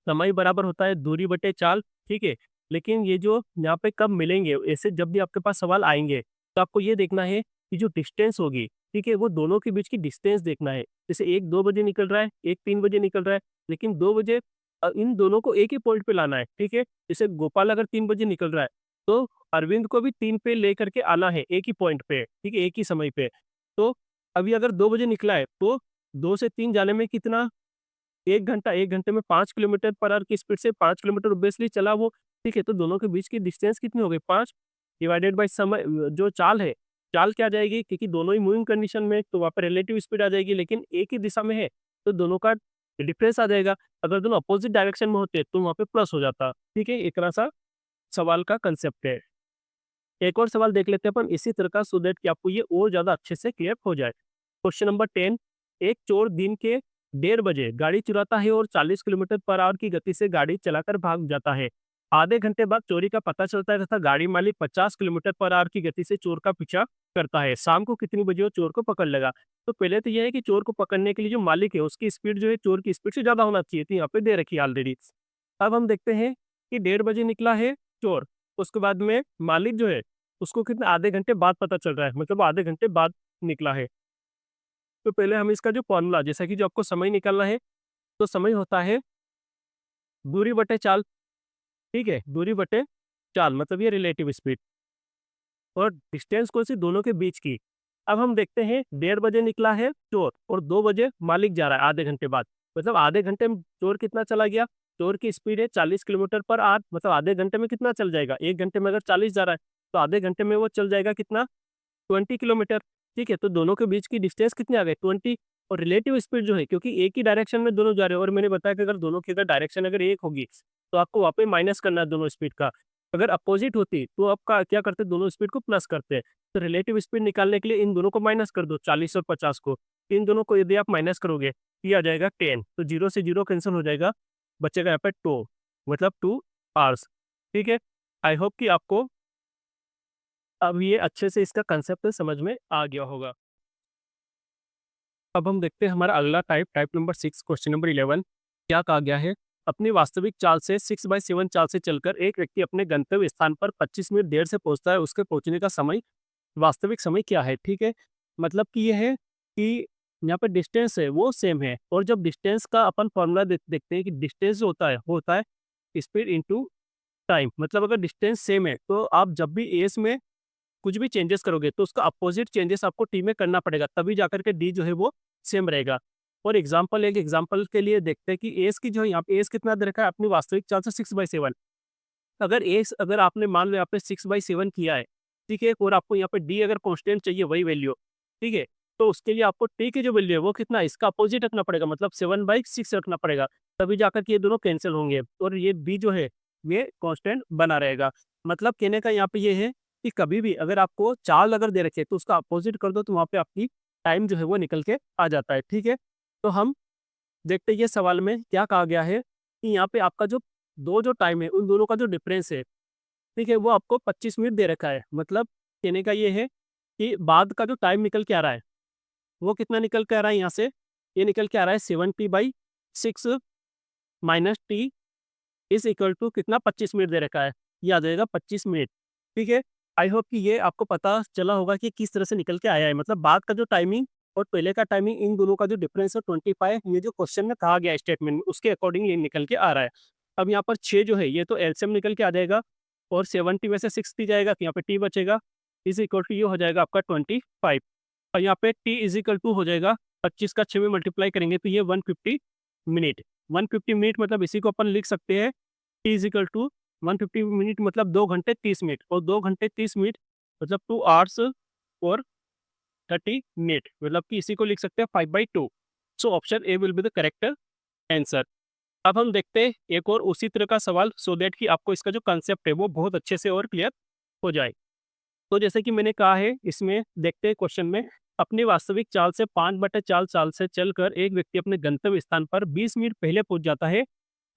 समय बराबर होता है दूरी बटे चाल, ठीक है। लेकिन ये जो यहाँ पे कब मिलेंगे, ऐसे जब भी आपके पास सवाल आएँगे, तो आपको ये देखना है कि जो डिस्टेंस होगी, ठीक है, वो दोनों के बीच की डिस्टेंस देखना है। जैसे एक 2 बजे निकल रहा है, एक 3 बजे निकल रहा है, लेकिन 2 बजे इन दोनों को एक ही पॉइंट पे लाना है, ठीक है? जैसे गोपाल अगर 3 बजे निकल रहा है, तो अरविंद को भी 3 पे लेकर के आना है, एक ही पॉइंट पे, ठीक है? एक ही समय पे। तो अभी अगर 2 बजे निकला है, तो 2 से 3 जाने में कितना 1 घंटा, 1 घंटे में 5 किलोमीटर पर आवर की स्पीड से 5 किलोमीटर ऑब्वियसली चला वो, ठीक है? तो दोनों के बीच की डिस्टेंस कितनी हो गई? 5 डिवाइडेड बाय समय जो चाल है, चाल क्या आ जाएगी? क्योंकि दोनों ही मूविंग कंडीशन में, तो वहाँ पे रिलेटिव स्पीड आ जाएगी, लेकिन एक ही दिशा में है, तो दोनों का डिफरेंस आ जाएगा। अगर दोनों अपोजिट डायरेक्शन में होते, तो वहाँ पे प्लस हो जाता, ठीक है? इतना सा सवाल का कांसेप्ट है। एक और सवाल देख लेते हैं अपन इसी तरह का, सो दैट कि आपको ये और ज़्यादा अच्छे से क्लियर हो जाए। क्वेश्चन नंबर 10, एक चोर दिन के 1:30 बजे गाड़ी चुराता है और 40 किलोमीटर पर आवर की गति से गाड़ी चलाकर भाग जाता है। आधे घंटे बाद चोरी का पता चलता है तथा गाड़ी मालिक 50 किलोमीटर पर आवर की गति से चोर का पीछा करता है। शाम को कितनी बजे वो चोर को पकड़ लेगा? तो पहले तो ये है कि चोर को पकड़ने के लिए जो मालिक है उसकी स्पीड जो है चोर की स्पीड से ज़्यादा होना चाहिए थी, यहाँ पे दे रखी है ऑलरेडी। अब हम देखते हैं कि 1:30 बजे निकला है चोर, उसके बाद में मालिक जो है उसको कितने आधे घंटे बाद पता चल रहा है, मतलब आधे घंटे बाद निकला है। तो पहले हम इसका जो फॉर्मूला, जैसा कि जो आपको समय निकालना है, तो समय होता है दूरी बटे चाल, ठीक है? दूरी बटे चाल मतलब ये रिलेटिव स्पीड, और डिस्टेंस कौन सी? दोनों के बीच की। अब हम देखते हैं 1:30 बजे निकला है चोर और 2 बजे मालिक जा रहा है आधे घंटे बाद। मतलब आधे घंटे में चोर कितना चला गया? चोर की स्पीड है 40 किलोमीटर पर आवर, मतलब आधे घंटे में कितना चल जाएगा? 1 घंटे में अगर 40 जा रहा है, तो आधे घंटे में वो चल जाएगा कितना? 20 किलोमीटर, ठीक है? तो दोनों के बीच की डिस्टेंस कितनी आ गई? 20। और रिलेटिव स्पीड जो है, क्योंकि एक ही डायरेक्शन में दोनों जा रहे हैं, और मैंने बताया कि अगर दोनों की अगर डायरेक्शन अगर एक होगी, तो आपको वहाँ पे माइनस करना है दोनों स्पीड का। अगर अपोजिट होती, तो आपका क्या करते? दोनों स्पीड को प्लस करते हैं। तो रिलेटिव स्पीड निकालने के लिए इन दोनों को माइनस कर दो, 40 और 50 को। इन दोनों को यदि आप माइनस करोगे, तो ये आ जाएगा 10, तो 0 से 0 कैंसल हो जाएगा, बचेगा यहाँ पे 2, मतलब 2 आवर्स, ठीक है? आई होप कि आपको अब ये अच्छे से इसका कांसेप्ट समझ में आ गया होगा। अब हम देखते हैं हमारा अगला type, type number 6, question number 11। क्या कहा गया है? अपनी वास्तविक चाल से 6/7 चाल से चलकर एक व्यक्ति अपने गंतव्य स्थान पर 25 मिनट देर से पहुंचता है, उसके पहुंचने का समय, वास्तविक समय क्या है? ठीक है? मतलब कि ये है कि यहाँ पे डिस्टेंस है वो सेम है, और जब डिस्टेंस का अपन फॉर्मूला देखते हैं कि डिस्टेंस जो होता है वो होता है स्पीड इनटू टाइम। मतलब अगर डिस्टेंस सेम है, तो आप जब भी एस में कुछ भी चेंजेस करोगे, तो उसका अपोजिट चेंजेस आपको टी में करना पड़ेगा, तभी जाकर के डी जो है वो सेम रहेगा। और एग्जाम्पल, एक एग्जाम्पल के लिए देखते हैं कि एस की जो है, यहाँ पे एस कितना दे रखा है? अपनी वास्तविक चाल से 6/7। अगर एस, अगर आपने मान लो यहाँ पे 6/7 किया है, ठीक है? और आपको यहाँ पे डी अगर कांस्टेंट चाहिए, वही वैल्यू, ठीक है? तो उसके लिए आपको टी की जो वैल्यू है वो कितना है? इसका अपोजिट रखना पड़ेगा, मतलब 7/6 रखना पड़ेगा, तभी जाकर के ये दोनों कैंसिल होंगे, और ये बी जो है ये कांस्टेंट बना रहेगा। मतलब कहने का यहाँ पे ये है कि कभी भी अगर आपको चाल अगर दे रखी है, तो उसका अपोजिट कर दो, तो वहाँ पे आपकी टाइम जो है वो निकल के आ जाता है, ठीक है? तो हम देखते हैं ये सवाल में क्या कहा गया है कि यहाँ पे आपका जो दो जो टाइम है, उन दोनों का जो डिफरेंस है, ठीक है, वो आपको 25 मिनट दे रखा है। मतलब कहने का ये है कि बाद का जो टाइम निकल के आ रहा है, वो कितना निकल के आ रहा है यहाँ से? ये निकल के आ रहा है 70/6 minus T is equal to कितना? 25 मिनट दे रखा है, ये आ जाएगा 25 मिनट, ठीक है? आई होप कि ये आपको पता चला होगा कि किस तरह से निकल के आया है। मतलब बाद का जो टाइमिंग और पहले का टाइमिंग, इन दोनों का जो डिफरेंस है 25, ये जो क्वेश्चन में कहा गया है स्टेटमेंट में, उसके अकॉर्डिंग ये निकल के आ रहा है। अब यहाँ पर 6 जो है, ये तो एलसीएम निकल के आ जाएगा, और 70 में से 60 जाएगा, तो यहाँ पे टी बचेगा, इज इक्वल टू ये हो जाएगा आपका 25, और यहाँ पे टी इज इक्वल टू हो जाएगा 25 का 6 में मल्टीप्लाई करेंगे, तो ये 150 मिनट। 150 मिनट मतलब इसी को अपन लिख सकते हैं T is equal to 150 minute, मतलब 2 घंटे 30 मिनट, और 2 घंटे 30 मिनट मतलब 2 आवर्स और 30 मिनट, मतलब कि इसी को लिख सकते हैं 5/2। So option A will be the correct answer. अब हम देखते हैं एक और उसी तरह का सवाल, सो दैट कि आपको इसका जो कंसेप्ट है वो बहुत अच्छे से और क्लियर हो जाए। तो जैसे कि मैंने कहा है, इसमें देखते हैं क्वेश्चन में, अपनी वास्तविक चाल से 5/4 चाल से चलकर एक व्यक्ति अपने गंतव्य स्थान पर 20 मिनट पहले पहुंच जाता है।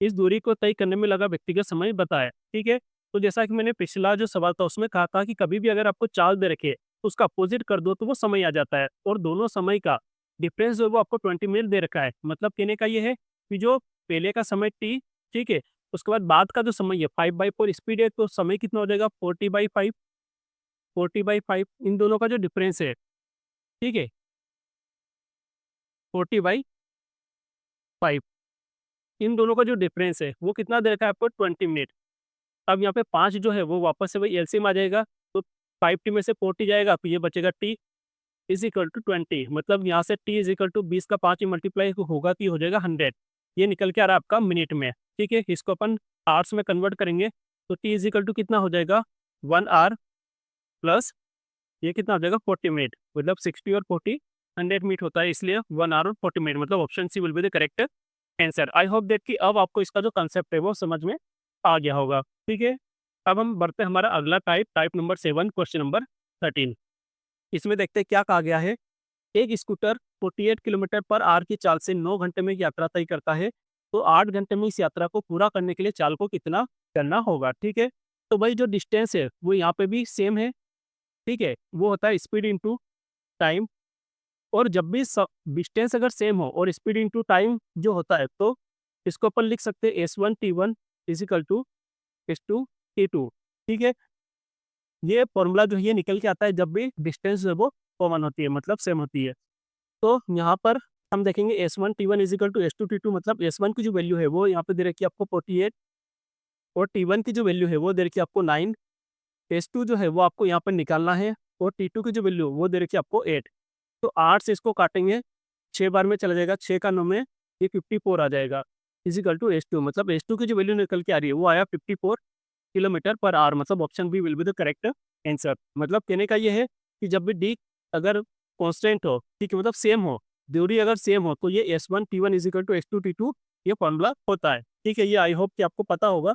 इस दूरी को तय करने में लगा व्यक्तिगत समय बताया, ठीक है? तो जैसा कि मैंने पिछला जो सवाल था उसमें कहा था कि कभी भी अगर आपको चाल दे रखे, तो उसका अपोजिट कर दो, तो वो समय आ जाता है, और दोनों समय का डिफरेंस जो है वो आपको 20 मिनट दे रखा है। मतलब कहने का ये है कि जो पहले का समय टी, ठीक है, उसके बाद का जो समय है 5/4 स्पीड है, तो समय कितना हो जाएगा? 40/5, 40/5, इन दोनों का जो डिफरेंस है, ठीक है, 40/5, इन दोनों का जो डिफरेंस है वो कितना दे रखा है आपको 20 मिनट। अब यहाँ पे 5 जो है वो वापस से वही एलसीएम आ जाएगा, तो 5t में से 40 जाएगा, फिर ये बचेगा t इज इक्वल टू 20, मतलब यहाँ से t इज इक्वल टू 20 का 5 मल्टीप्लाई होगा तो ये हो जाएगा 100। ये निकल के आ रहा है आपका मिनट में, ठीक है। इसको अपन आवर्स में कन्वर्ट करेंगे तो t इज इक्वल टू कितना हो जाएगा 1 आवर प्लस ये कितना हो जाएगा 40 मिनट, मतलब 60 और 40 100 मिनट होता है, इसलिए 1 आवर और 40 मिनट, मतलब option C will be the correct answer. I hope that कि अब आपको इसका जो कंसेप्ट है वो समझ में आ गया होगा, ठीक है। अब हम बढ़ते हैं हमारा अगला टाइप नंबर 7, क्वेश्चन नंबर 13। इसमें देखते हैं क्या कहा गया है। एक स्कूटर 48 किलोमीटर पर आवर की चाल से 9 घंटे में यात्रा तय करता है, तो 8 घंटे में इस यात्रा को पूरा करने के लिए चाल को कितना करना होगा, ठीक है। तो भाई जो डिस्टेंस है वो यहाँ पे भी सेम है, ठीक है, वो होता है स्पीड इनटू टाइम। और जब भी डिस्टेंस अगर सेम हो और स्पीड इनटू टाइम जो होता है, तो इसको अपन लिख सकते हैं S1T1 इजिकल टू S2T2, ठीक है। ये फॉर्मूला जो है ये निकल के आता है जब भी डिस्टेंस जो है वो कॉमन होती है, मतलब सेम होती है। तो यहाँ पर हम देखेंगे S1T1 इजिकल टू S2T2, मतलब S1 की जो वैल्यू है वो यहाँ पे दे रखी है आपको 48 और T1 की जो वैल्यू है वो दे रखी है आपको 9। S2 जो है वो आपको यहाँ पर निकालना है और T2 की जो वैल्यू वो दे रखी है आपको 8। तो 8 से इसको काटेंगे 6 बार में चला जाएगा, 6 का 9 में ये 54 आ जाएगा इजिकल टू S2, मतलब S2 की जो वैल्यू निकल के आ रही है वो आया 54 किलोमीटर पर आवर, मतलब option B will be the correct answer. मतलब कहने का ये है कि जब भी डी अगर कांस्टेंट हो, ठीक है, मतलब सेम हो, दूरी अगर सेम हो, तो ये S1T1 इजिकल टू S2T2 ये फॉर्मूला होता है, ठीक है। ये आई होप कि आपको पता होगा,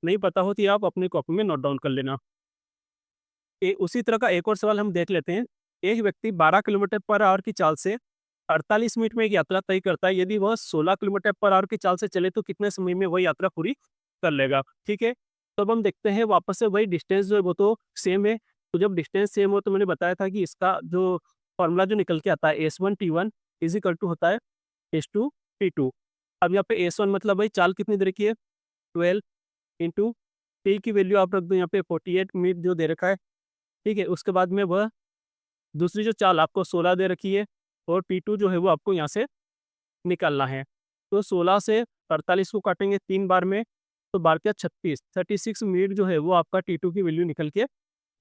नहीं पता हो तो ये आप अपनी कॉपी में नोट डाउन कर लेना। उसी तरह का एक और सवाल हम देख लेते हैं। एक व्यक्ति 12 किलोमीटर पर आवर की चाल से 48 मिनट में एक यात्रा तय करता है, यदि वह 16 किलोमीटर पर आवर की चाल से चले तो कितने समय में वह यात्रा पूरी कर लेगा, ठीक है। तो अब हम देखते हैं वापस से वही डिस्टेंस जो है वो तो सेम है। तो जब डिस्टेंस सेम हो तो मैंने बताया था कि इसका जो फॉर्मूला जो निकल के आता है S1T1 इज इक्वल टू होता है S2T2। अब यहाँ पे S1 मतलब भाई चाल कितनी दे रखी है 12 इंटू टी की वैल्यू आप रख दो यहाँ पे 48 मिनट जो दे रखा है, ठीक है। उसके बाद में वह दूसरी जो चाल आपको 16 दे रखी है और T2 जो है वो आपको यहाँ से निकालना है। तो 16 से 48 को काटेंगे 3 बार में, तो 12 क्या 36, 36 मिनट जो है वो आपका T2 की वैल्यू निकल के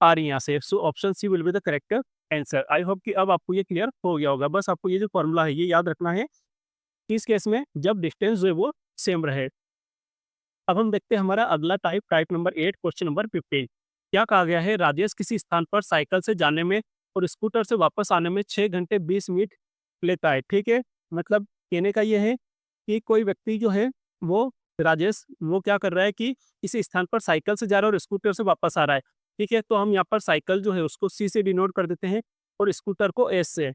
आ रही है यहाँ से। So option C will be the correct answer. I hope कि अब आपको ये क्लियर हो गया होगा। बस आपको ये जो फॉर्मूला है ये याद रखना है इस केस में जब डिस्टेंस जो है वो सेम रहे। अब हम देखते हैं हमारा अगला टाइप नंबर 8, क्वेश्चन नंबर 15। क्या कहा गया है, राजेश किसी स्थान पर साइकिल से जाने में और स्कूटर से वापस आने में 6 घंटे 20 मिनट लेता है, ठीक है। मतलब कहने का ये है कि कोई व्यक्ति जो है वो राजेश वो क्या कर रहा है कि किसी स्थान पर साइकिल से जा रहा है और स्कूटर से वापस आ रहा है, ठीक है। तो हम यहाँ पर साइकिल जो है उसको सी से डिनोट कर देते हैं और स्कूटर को एस से,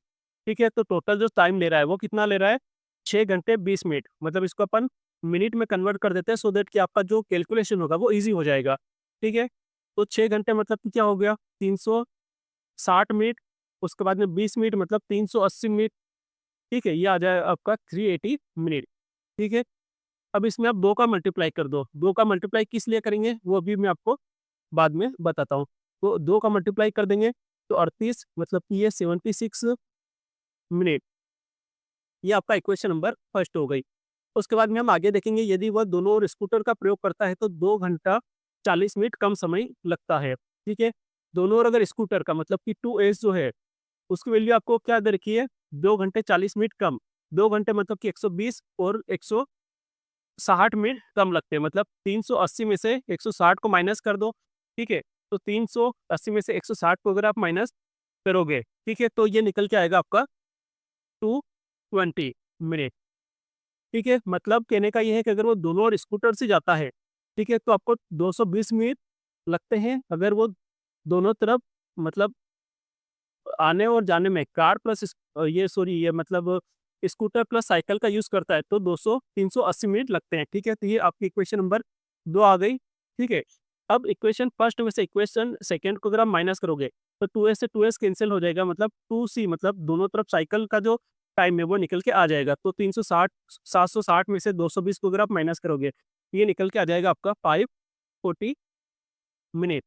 ठीक है। तो टोटल जो टाइम ले रहा है वो कितना ले रहा है 6 घंटे 20 मिनट, मतलब इसको अपन मिनट में कन्वर्ट कर देते हैं सो दैट कि आपका जो कैलकुलेशन होगा वो ईज़ी हो जाएगा, ठीक है। तो 6 घंटे मतलब कि क्या हो गया 360 मिनट, उसके बाद में 20 मिनट मतलब 380 मिनट, ठीक है। ये आ जाए आपका 380 मिनट, ठीक है। अब इसमें आप 2 का मल्टीप्लाई कर दो, 2 का मल्टीप्लाई किस लिए करेंगे वो अभी मैं आपको बाद में बताता हूँ। तो 2 का मल्टीप्लाई कर देंगे तो 38 मतलब कि ये 76 मिनट, ये आपका इक्वेशन नंबर फर्स्ट हो गई। उसके बाद में हम आगे देखेंगे यदि वह दोनों ओर स्कूटर का प्रयोग करता है तो 2 घंटा 40 मिनट कम समय लगता है, ठीक है। दोनों ओर अगर स्कूटर का मतलब कि 2s जो है उसकी वैल्यू आपको क्या दे रखी है 2 घंटे 40 मिनट कम, 2 घंटे मतलब कि 120 और 160 मिनट कम लगते हैं, मतलब 380 में से 160 को माइनस कर दो, ठीक है। तो 380 में से 160 को अगर आप माइनस करोगे, ठीक है, तो ये निकल के आएगा आपका 220 मिनट, ठीक है। मतलब कहने का ये है कि अगर वो दोनों ओर स्कूटर से जाता है, ठीक है, तो आपको 220 मिनट लगते हैं। अगर वो दोनों तरफ मतलब आने और जाने में कार प्लस ये मतलब स्कूटर प्लस साइकिल का यूज़ करता है तो 380 मिनट लगते हैं, ठीक है। तो ये आपकी इक्वेशन नंबर 2 आ गई, ठीक है। अब इक्वेशन फर्स्ट में से इक्वेशन सेकंड को अगर आप माइनस करोगे तो 2s से 2s कैंसिल हो जाएगा, मतलब 2c मतलब दोनों तरफ साइकिल का जो टाइम है वो निकल के आ जाएगा। तो 360 760 में से 220 को अगर आप माइनस करोगे ये निकल के आ जाएगा आपका 540 मिनट,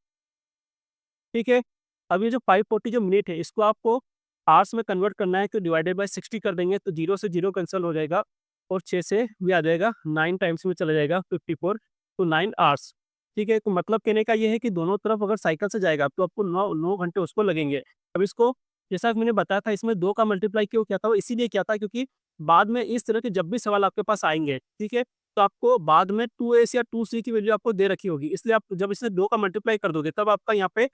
ठीक है। अब ये जो 540 जो मिनट है इसको आपको आवर्स में कन्वर्ट करना है तो डिवाइडेड बाय 60 कर देंगे तो 0 से 0 कैंसिल हो जाएगा और 6 से भी आ जाएगा 9 टाइम्स में चला जाएगा 54 तो 9 आवर्स। ठीक है, तो मतलब कहने का ये है कि दोनों तरफ अगर साइकिल से जाएगा तो आपको 9 घंटे उसको लगेंगे। अब इसको जैसा कि मैंने बताया था, इसमें 2 का मल्टीप्लाई क्यों किया था, वो इसीलिए किया था क्योंकि बाद में इस तरह के जब भी सवाल आपके पास आएँगे, ठीक है? तो आपको बाद में 2s या 2c की वैल्यू आपको दे रखी होगी। इसलिए आप जब इससे 2 का मल्टीप्लाई कर दोगे तब आपका यहाँ पे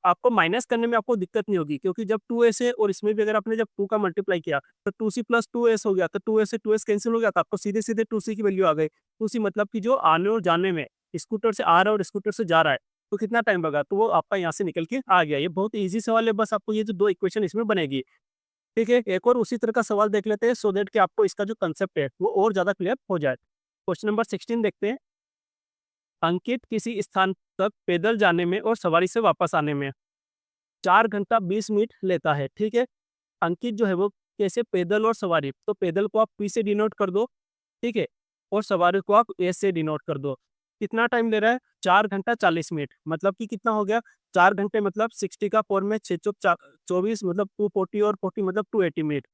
आपको माइनस करने में आपको दिक्कत नहीं होगी, क्योंकि जब 2s है और इसमें भी अगर आपने जब 2 का मल्टीप्लाई किया तो 2c प्लस 2s हो गया, तो 2s से 2s कैंसिल हो गया, तो आपको सीधे-सीधे 2c की वैल्यू आ गई। 2c मतलब कि जो आने और जाने में स्कूटर से आ रहा है और स्कूटर से जा रहा है, तो कितना टाइम लगा? तो वो आपका यहाँ से निकल के आ गया। ये बहुत ईज़ी सवाल है, बस आपको ये जो 2 इक्वेशन इसमें बनेगी। ठीक है, एक और उसी तरह का सवाल देख लेते हैं सो दैट कि आपको इसका जो कांसेप्ट है वो और ज़्यादा क्लियर हो जाए। क्वेश्चन नंबर 16 देखते हैं। अंकित किसी स्थान तक पैदल जाने में और सवारी से वापस आने में 4 घंटा 20 मिनट लेता है, ठीक है? अंकित जो है वो कैसे पैदल और सवारी, तो पैदल को आप P से डिनोट कर दो, ठीक है? और सवारी को आप S से डिनोट कर दो। कितना टाइम ले रहा है? 4 घंटा 40 मिनट, मतलब कि कितना हो गया? 4 घंटे मतलब 60 का 4 में 6 चौक 24 मतलब 240 और 40 मतलब 280 मिनट।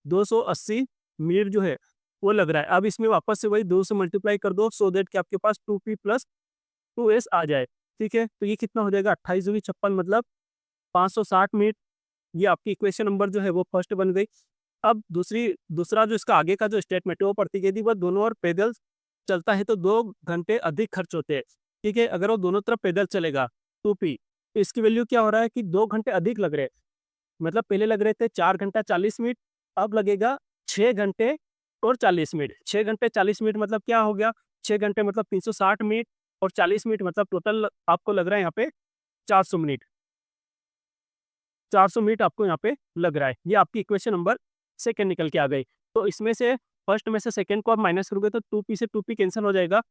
280 मिनट जो है वो लग रहा है। अब इसमें वापस से वही 2 से मल्टीप्लाई कर दो सो दैट कि आपके पास 2p प्लस 2s आ जाए, ठीक है? तो ये कितना हो जाएगा? 28 दूनी 56 मतलब 560 मिनट। ये आपकी इक्वेशन नंबर जो है वो फर्स्ट बन गई। अब दूसरा जो इसका आगे का जो स्टेटमेंट है वो पढ़ती गई थी, वह दोनों ओर पैदल चलता है तो 2 घंटे अधिक खर्च होते हैं, ठीक है? अगर वो दोनों तरफ पैदल चलेगा 2p, तो इसकी वैल्यू क्या हो रहा है कि 2 घंटे अधिक लग रहे हैं। मतलब पहले लग रहे थे 4 घंटा 40 मिनट, अब लगेगा 6 घंटे और 40 मिनट। 6 घंटे 40 मिनट मतलब क्या हो गया? 6 घंटे मतलब 360 मिनट और 40 मिनट मतलब टोटल आपको लग रहा है यहाँ पे 400 मिनट। 400 मिनट आपको यहाँ पे लग रहा है। ये आपकी इक्वेशन नंबर सेकंड निकल के आ गई। तो इसमें से फर्स्ट में से सेकंड को आप माइनस करोगे तो 2p से 2p कैंसल हो जाएगा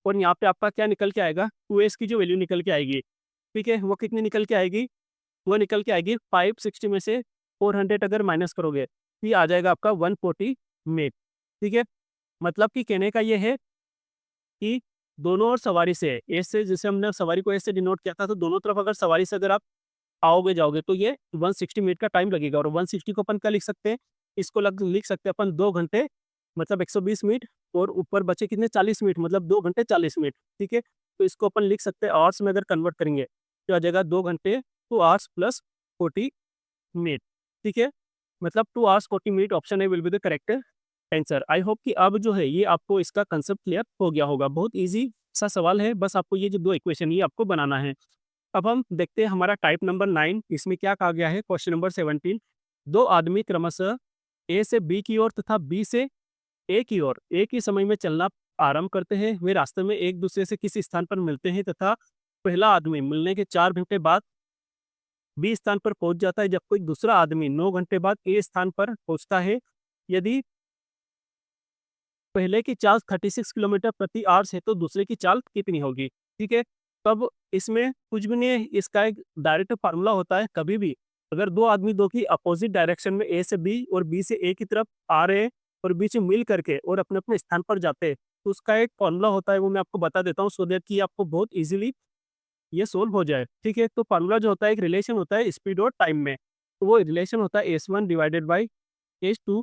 और यहाँ पे आपका क्या निकल के आएगा? 2s की जो वैल्यू निकल के आएगी, ठीक है? वो कितनी निकल के आएगी? वो निकल के आएगी 560 में से 400 अगर माइनस करोगे, तो ये आ जाएगा आपका 140 मिनट, ठीक है? मतलब कि कहने का ये है कि दोनों ओर सवारी से एस से, जैसे हमने सवारी को एस से डिनोट किया था, तो दोनों तरफ अगर सवारी से अगर आप आओगे-जाओगे तो ये 160 मिनट का टाइम लगेगा और 160 को अपन क्या लिख सकते हैं? इसको लिख सकते हैं अपन 2 घंटे मतलब 120 मिनट और ऊपर बचे कितने 40 मिनट मतलब 2 घंटे 40 मिनट, ठीक है? तो इसको अपन लिख सकते हैं आवर्स में अगर कन्वर्ट करेंगे, तो आ जाएगा 2 घंटे 2 आवर्स प्लस 40 मिनट, ठीक है? मतलब 2 hours 40 minute option A will be the correct answer. I hope कि अब जो है ये आपको इसका कांसेप्ट क्लियर हो गया होगा। बहुत ईज़ी सा सवाल है, बस आपको ये जो 2 इक्वेशन ये आपको बनाना है। अब हम देखते हैं हमारा टाइप नंबर 9 इसमें क्या कहा गया है। क्वेश्चन नंबर 17 2 आदमी क्रमशः ए से बी की ओर तथा बी से ए की ओर एक ही समय में चलना आरंभ करते हैं। वे रास्ते में एक दूसरे से किसी स्थान पर मिलते हैं तथा पहला आदमी मिलने के 4 घंटे बाद बी स्थान पर पहुंच जाता है, जब कोई दूसरा आदमी 9 घंटे बाद ए स्थान पर पहुंचता है। यदि पहले की चाल 36 किलोमीटर प्रति आवर्स है तो दूसरे की चाल कितनी होगी? ठीक है, तब इसमें कुछ भी नहीं है, इसका एक डायरेक्ट फार्मूला होता है। कभी भी अगर 2 आदमी 2 की अपोजिट डायरेक्शन में ए से बी और बी से ए की तरफ आ रहे हैं और बीच में मिल करके और अपने-अपने स्थान पर जाते हैं, तो उसका एक फार्मूला होता है, वो मैं आपको बता देता हूँ सो दैट कि आपको बहुत ईज़िली ये सोल्व हो जाए। ठीक है, तो फार्मूला जो होता है एक रिलेशन होता है स्पीड और टाइम में। तो वो रिलेशन होता है S1 divided by S2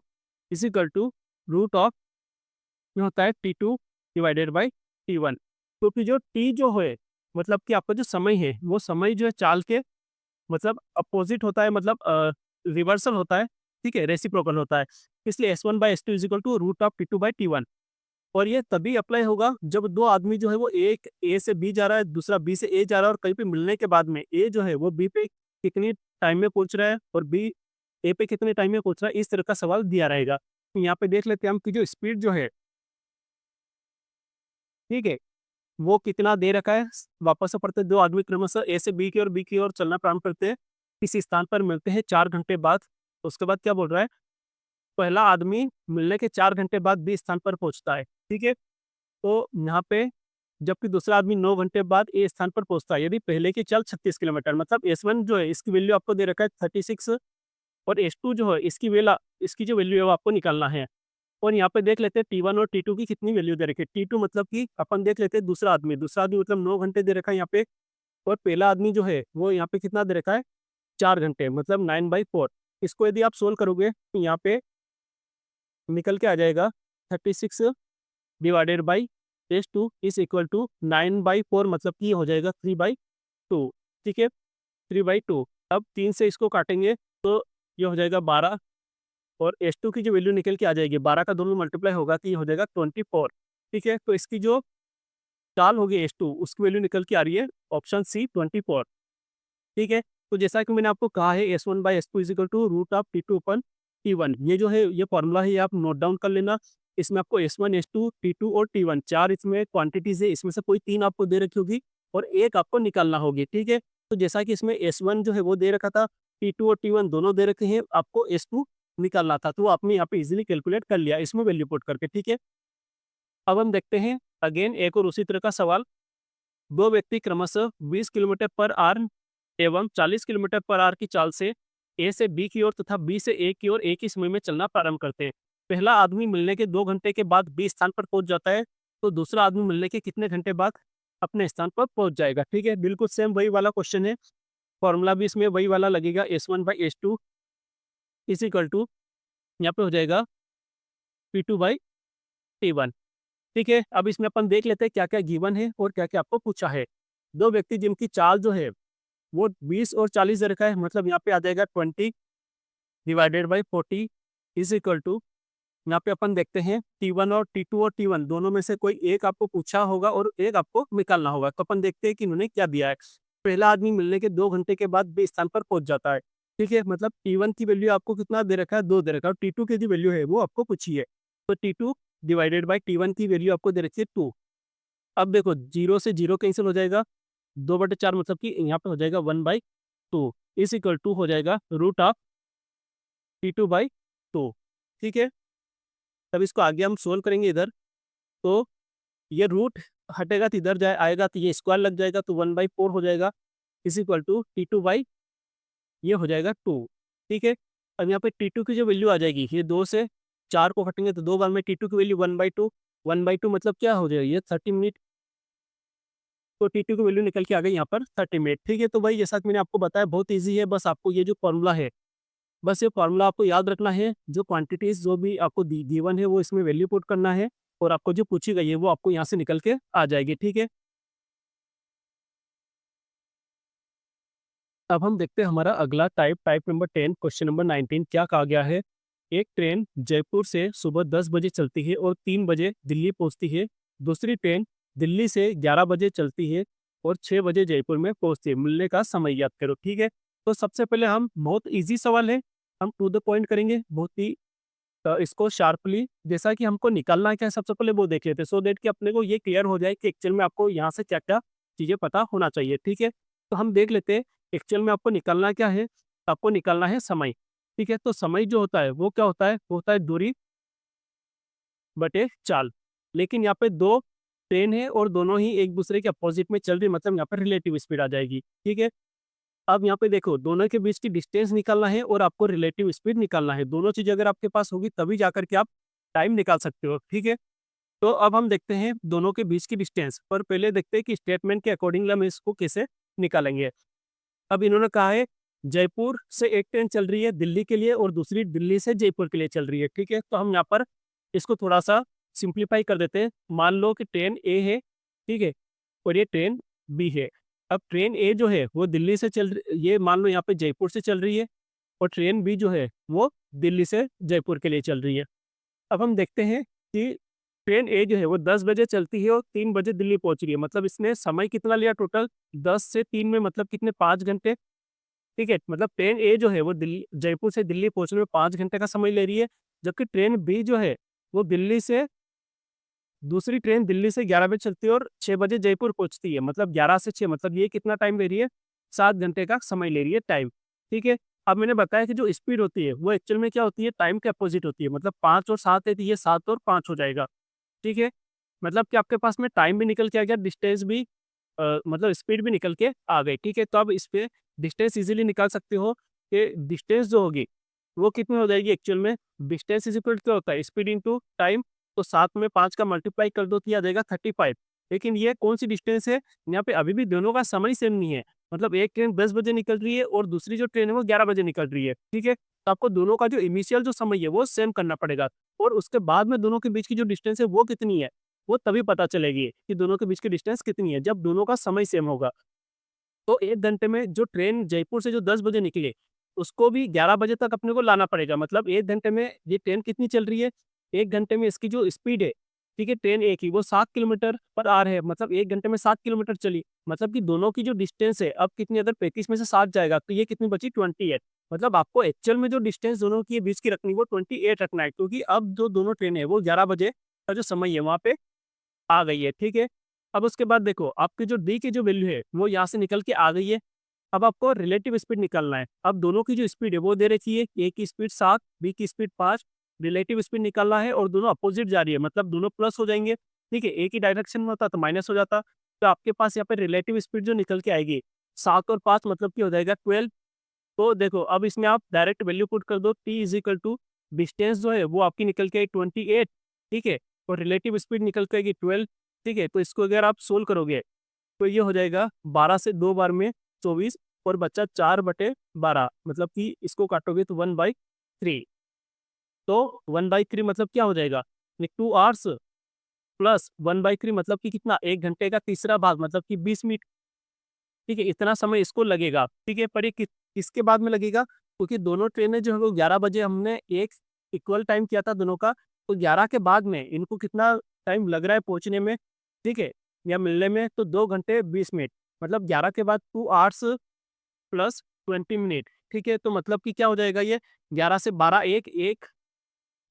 is equal to root of में होता है T2 डिवाइडेड बाय T1। क्योंकि जो T जो है मतलब कि आपका जो समय है वो समय जो है चाल के मतलब अपोजिट होता है, मतलब रिवर्सल होता है, ठीक है, रेसिप्रोकल होता है। इसलिए S1 by S2 is equal to root of T2 by T1। और ये तभी अप्लाई होगा जब 2 आदमी जो है वो एक ए से बी जा रहा है, दूसरा बी से ए जा रहा है और कहीं पे मिलने के बाद में ए जो है वो बी पे कितनी टाइम में पहुंच रहा है और बी ए पे कितने टाइम में पहुंच रहा है, इस तरह का सवाल दिया रहेगा। तो यहाँ पे देख लेते हैं हम कि जो स्पीड जो है, ठीक है, वो कितना दे रखा है। वापस से पढ़ते हैं, 2 आदमी क्रमशः ए से बी की और बी की ओर चलना प्रारंभ करते हैं। किसी स्थान पर मिलते हैं 4 घंटे बाद। तो उसके बाद क्या बोल रहा है? पहला आदमी मिलने के 4 घंटे बाद बी स्थान पर पहुंचता है। ठीक है? तो यहाँ पे जबकि दूसरा आदमी 9 घंटे बाद ए स्थान पर पहुंचता है। यदि पहले की चल 36 किलोमीटर मतलब S1 जो है इसकी वैल्यू आपको दे रखा है 36 और S2 जो है इसकी जो वैल्यू है वो आपको निकालना है। और यहाँ पे देख लेते हैं T1 और T2 की कितनी वैल्यू दे रखी है। T2 मतलब कि अपन देख लेते हैं दूसरा आदमी मतलब 9 घंटे दे रखा है यहाँ पे और पहला आदमी जो है वो यहाँ पे कितना दे रखा है 4 घंटे मतलब 9/4। इसको यदि आप सोल्व करोगे तो यहाँ पे निकल के आ जाएगा 36 divided by S2 is equal to 9/4, मतलब कि हो जाएगा 3/2। ठीक है, 3/2। अब 3 से इसको काटेंगे तो ये हो जाएगा 12, और S2 की जो वैल्यू निकल के आ जाएगी, 12 का दोनों मल्टीप्लाई होगा तो ये हो जाएगा 24। ठीक है, तो इसकी जो चाल होगी S2, उसकी वैल्यू निकल के आ रही है ऑप्शन सी 24। ठीक है, तो जैसा कि मैंने आपको कहा है S1/S2 is equal to root of T2/T1। ये जो है ये फॉर्मूला है, ये आप नोट डाउन कर लेना। इसमें आपको S1, S2, T2 और T1 चार इसमें क्वांटिटीज है, इसमें से कोई 3 आपको दे रखी होगी और एक आपको निकालना होगी। ठीक है, तो जैसा कि इसमें S1 जो है वो दे रखा था, T2 और T1 दोनों दे रखे हैं, आपको S2 निकालना था, तो आपने यहाँ पे इजीली कैलकुलेट कर लिया इसमें वैल्यू पुट करके। ठीक है, अब हम देखते हैं अगेन एक और उसी तरह का सवाल। दो व्यक्ति क्रमशः 20 किलोमीटर पर आवर एवं 40 किलोमीटर पर आवर की चाल से ए से बी की ओर तथा बी से ए की ओर एक ही समय में चलना प्रारंभ करते हैं। पहला आदमी मिलने के 2 घंटे के बाद बी स्थान पर पहुंच जाता है, तो दूसरा आदमी मिलने के कितने घंटे बाद अपने स्थान पर पहुंच जाएगा। ठीक है, बिल्कुल सेम वही वाला क्वेश्चन है, फॉर्मूला भी इसमें वही वाला लगेगा। S1/S2 इज इक्वल टू यहाँ पे हो जाएगा P2/T1। ठीक है, अब इसमें अपन देख लेते हैं क्या क्या गिवन है और क्या क्या आपको पूछा है। दो व्यक्ति जिनकी चाल जो है वो 20 और 40 दे रखा है, मतलब यहाँ पे आ जाएगा 20 divided by 40 is equal to, यहाँ पे अपन देखते हैं T1 और T2 और T1 दोनों में से कोई एक आपको पूछा होगा और एक आपको निकालना होगा। तो अपन देखते हैं कि इन्होंने क्या दिया है। पहला आदमी मिलने के 2 घंटे के बाद बी स्थान पर पहुंच जाता है। ठीक है, मतलब T1 की वैल्यू आपको कितना दे रखा है, 2 दे रखा है, और T2 की जो वैल्यू है वो आपको पूछी है, तो T2 डिवाइडेड बाई T1 की वैल्यू आपको दे रखी है 2। अब देखो 0 से 0 कैंसिल हो जाएगा, 2/4 मतलब कि यहाँ पे हो जाएगा 1/2 इज इक्वल टू हो जाएगा रूट ऑफ T2/2। ठीक है, तब इसको आगे हम सोल्व करेंगे इधर, तो ये रूट हटेगा तो इधर जाए आएगा तो ये स्क्वायर लग जाएगा, तो 1/4 हो जाएगा is equal to T2 by ये हो जाएगा 2। ठीक है, अब यहाँ पे T2 की जो वैल्यू आ जाएगी, ये 2 से 4 को हटेंगे तो 2 बार में T2 की वैल्यू 1/2, 1/2 मतलब क्या हो जाएगा, ये 30 मिनट, तो T2 की वैल्यू निकल के आ गई यहाँ पर 30 मिनट। ठीक है, तो भाई जैसा कि मैंने आपको बताया बहुत ईजी है, बस आपको ये जो फॉर्मूला है, बस ये फॉर्मूला आपको याद रखना है। जो क्वांटिटीज जो भी आपको गिवन है वो इसमें वैल्यू पुट करना है, और आपको जो पूछी गई है वो आपको यहाँ से निकल के आ जाएगी। ठीक है, अब हम देखते हैं हमारा अगला टाइप नंबर 10 क्वेश्चन नंबर 19 क्या कहा गया है। एक ट्रेन जयपुर से सुबह 10 बजे चलती है और 3 बजे दिल्ली पहुंचती है। दूसरी ट्रेन दिल्ली से 11 बजे चलती है और 6 बजे जयपुर में पहुंचती है। मिलने का समय याद करो। ठीक है, तो सबसे पहले हम बहुत इजी सवाल है, हम टू द पॉइंट करेंगे बहुत ही इसको शार्पली। जैसा कि हमको निकालना क्या है सबसे पहले वो देख लेते हैं, सो दैट कि अपने को ये क्लियर हो जाए कि एक्चुअल में आपको यहाँ से क्या क्या चीज़ें पता होना चाहिए। ठीक है, तो हम देख लेते हैं एक्चुअल में आपको निकालना क्या है। आपको निकालना है समय। ठीक है, तो समय जो होता है वो क्या होता है, वो होता है दूरी बटे चाल। लेकिन यहाँ पे दो ट्रेन है और दोनों ही एक दूसरे के अपोजिट में चल रही, मतलब यहाँ पर रिलेटिव स्पीड आ जाएगी। ठीक है, अब यहाँ पे देखो दोनों के बीच की डिस्टेंस निकालना है और आपको रिलेटिव स्पीड निकालना है। दोनों चीजें अगर आपके पास होगी तभी जाकर के आप टाइम निकाल सकते हो। ठीक है, तो अब हम देखते हैं दोनों के बीच की डिस्टेंस, पर पहले देखते हैं कि स्टेटमेंट के अकॉर्डिंगली हम इसको कैसे निकालेंगे। अब इन्होंने कहा है जयपुर से एक ट्रेन चल रही है दिल्ली के लिए और दूसरी दिल्ली से जयपुर के लिए चल रही है। ठीक है, तो हम यहाँ पर इसको थोड़ा सा सिंप्लीफाई कर देते हैं। मान लो कि ट्रेन ए है, ठीक है, और ये ट्रेन बी है। अब ट्रेन ए जो है वो दिल्ली से ये मान लो यहाँ पे जयपुर से चल रही है, और ट्रेन बी जो है वो दिल्ली से जयपुर के लिए चल रही है। अब हम देखते हैं कि ट्रेन ए जो है वो 10 बजे चलती है और 3 बजे दिल्ली पहुंच रही है, मतलब इसने समय कितना लिया टोटल, 10 से 3 में मतलब कितने, 5 घंटे। ठीक है, मतलब ट्रेन ए जो है वो दिल्ली जयपुर से दिल्ली पहुंचने में 5 घंटे का समय ले रही है, जबकि ट्रेन बी जो है वो दूसरी ट्रेन दिल्ली से 11 बजे चलती है और 6 बजे जयपुर पहुंचती है, मतलब 11 से 6, मतलब ये कितना टाइम ले रही है, 7 घंटे का समय ले रही है टाइम। ठीक है, अब मैंने बताया कि जो स्पीड होती है वो एक्चुअल में क्या होती है, टाइम के अपोजिट होती है, मतलब 5 और 7 है तो ये 7 और 5 हो जाएगा। ठीक है, मतलब कि आपके पास में टाइम भी निकल के आ गया, डिस्टेंस भी मतलब स्पीड भी निकल के आ गई। ठीक है, तो अब इस पे डिस्टेंस इजीली निकाल सकते हो कि डिस्टेंस जो होगी वो कितनी हो जाएगी एक्चुअल में। डिस्टेंस इज इक्वल क्या होता है, स्पीड इनटू टाइम, तो 7 में 5 का मल्टीप्लाई कर दो तो ये आ जाएगा 35। लेकिन ये कौन सी डिस्टेंस है, यहाँ पे अभी भी दोनों का समय सेम नहीं है, मतलब एक ट्रेन 10 बजे निकल रही है और दूसरी जो ट्रेन है वो 11 बजे निकल रही है, ठीक है? तो आपको दोनों का जो इनिशियल जो समय है वो सेम करना पड़ेगा और उसके बाद में दोनों के बीच की जो डिस्टेंस है वो कितनी है, वो तभी पता चलेगी कि दोनों के बीच की डिस्टेंस कितनी है, जब दोनों का समय सेम होगा। तो 1 घंटे में जो ट्रेन जयपुर से जो 10 बजे निकली, उसको भी 11 बजे तक अपने को लाना पड़ेगा। मतलब 1 घंटे में ये ट्रेन कितनी चल रही है, 1 घंटे में इसकी जो स्पीड है, ठीक है, ट्रेन एक ही वो 7 किलोमीटर पर आवर है, मतलब 1 घंटे में 7 किलोमीटर चली। मतलब कि दोनों की जो डिस्टेंस है, अब कितनी, अगर 35 में से 7 जाएगा, तो ये कितनी बची 28। मतलब आपको एक्चुअल में जो डिस्टेंस दोनों की बीच की रखनी है, वो 28 रखना है, क्योंकि अब जो दोनों ट्रेनें हैं, वो 11 बजे का जो समय है, वहाँ पे आ गई है, ठीक है? अब उसके बाद देखो, आपकी जो डी की जो वैल्यू है, वो यहाँ से निकल के आ गई है। अब आपको रिलेटिव स्पीड निकालना है। अब दोनों की जो स्पीड है वो दे रखी है, ए की स्पीड 7, बी की स्पीड 5, रिलेटिव स्पीड निकालना है और दोनों अपोजिट जा रही है, मतलब दोनों प्लस हो जाएँगे, ठीक है? एक ही डायरेक्शन में होता तो माइनस हो जाता। तो आपके पास यहाँ पे रिलेटिव स्पीड जो निकल के आएगी, 7 और 5 मतलब कि हो जाएगा 12। तो देखो, अब इसमें आप डायरेक्ट वैल्यू पुट कर दो, t is equal to distance जो है वो आपकी निकल के आई 28, ठीक है? और रिलेटिव स्पीड निकल के आएगी 12, ठीक है? तो इसको अगर आप सोल्व करोगे, तो ये हो जाएगा 12 से 2 बार में 24 और बचा 4/12, मतलब कि इसको काटोगे तो 1/3। तो 1/3 मतलब क्या हो जाएगा? ये 2 आवर्स प्लस 1/3 मतलब कि कितना? 1 घंटे का तीसरा भाग, मतलब कि 20 मिनट, ठीक है? इतना समय इसको लगेगा, ठीक है? पर ये किसके बाद में लगेगा? क्योंकि दोनों ट्रेनें जो है वो 11 बजे हमने एक इक्वल टाइम किया था दोनों का, तो 11 के बाद में इनको कितना टाइम लग रहा है पहुँचने में, ठीक है? या मिलने में, तो 2 घंटे 20 मिनट, मतलब 11 के बाद 2 आवर्स प्लस 20 मिनट, ठीक है? तो मतलब कि क्या हो जाएगा ये, 11 से 12,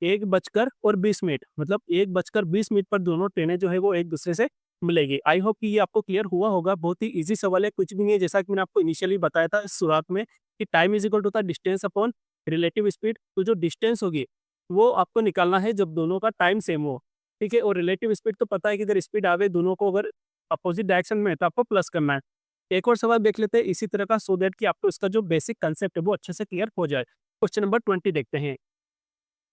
1 बजकर और 20 मिनट, मतलब 1 बजकर 20 मिनट पर दोनों ट्रेनें जो है वो एक-दूसरे से मिलेगी। आई होप कि ये आपको क्लियर हुआ होगा। बहुत ही ईज़ी सवाल है, कुछ भी नहीं है, जैसा कि मैंने आपको इनिशियली बताया था शुरुआत में कि टाइम इज़ इक्वल टू होता है डिस्टेंस अपॉन रिलेटिव स्पीड। तो जो डिस्टेंस होगी, वो आपको निकालना है जब दोनों का टाइम सेम हो, ठीक है? और रिलेटिव स्पीड तो पता है कि अगर स्पीड आवे दोनों को, अगर अपोज़िट डायरेक्शन में है, तो आपको प्लस करना है। एक और सवाल देख लेते हैं इसी तरह का, सो दैट कि आपको इसका जो बेसिक कांसेप्ट है वो अच्छे से क्लियर हो जाए। क्वेश्चन नंबर 20 देखते हैं।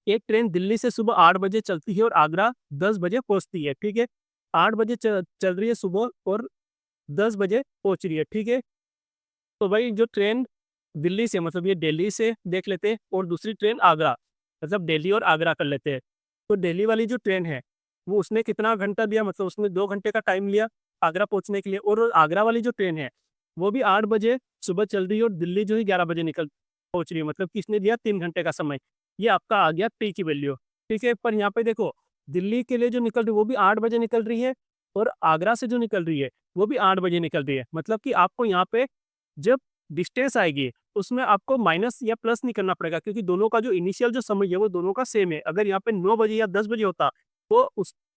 एक ट्रेन दिल्ली से सुबह 8 बजे चलती है और आगरा 10 बजे पहुँचती है, ठीक है? 8 बजे चल रही है सुबह और 10 बजे पहुँच रही है, ठीक है? तो भाई जो ट्रेन दिल्ली से, मतलब ये दिल्ली से देख लेते हैं और दूसरी ट्रेन आगरा, मतलब दिल्ली और आगरा कर लेते हैं। तो दिल्ली वाली जो ट्रेन है, वो उसने कितना घंटा दिया, मतलब उसने 2 घंटे का टाइम लिया आगरा पहुँचने के लिए, और आगरा वाली जो ट्रेन है, वो भी 8 बजे सुबह चल रही है और दिल्ली जो है 11 बजे पहुँच रही है, मतलब कि इसने दिया 3 घंटे का समय। ये आपका आ गया टी की वैल्यू, ठीक है? पर यहाँ पे देखो, दिल्ली के लिए जो निकल रही है वो भी 8 बजे निकल रही है और आगरा से जो निकल रही है, वो भी 8 बजे निकल रही है। मतलब कि आपको यहाँ पे जब डिस्टेंस आएगी, उसमें आपको माइनस या प्लस नहीं करना पड़ेगा, क्योंकि दोनों का जो इनिशियल जो समय है वो दोनों का सेम है। अगर यहाँ पे 9 बजे या 10 बजे होता, तो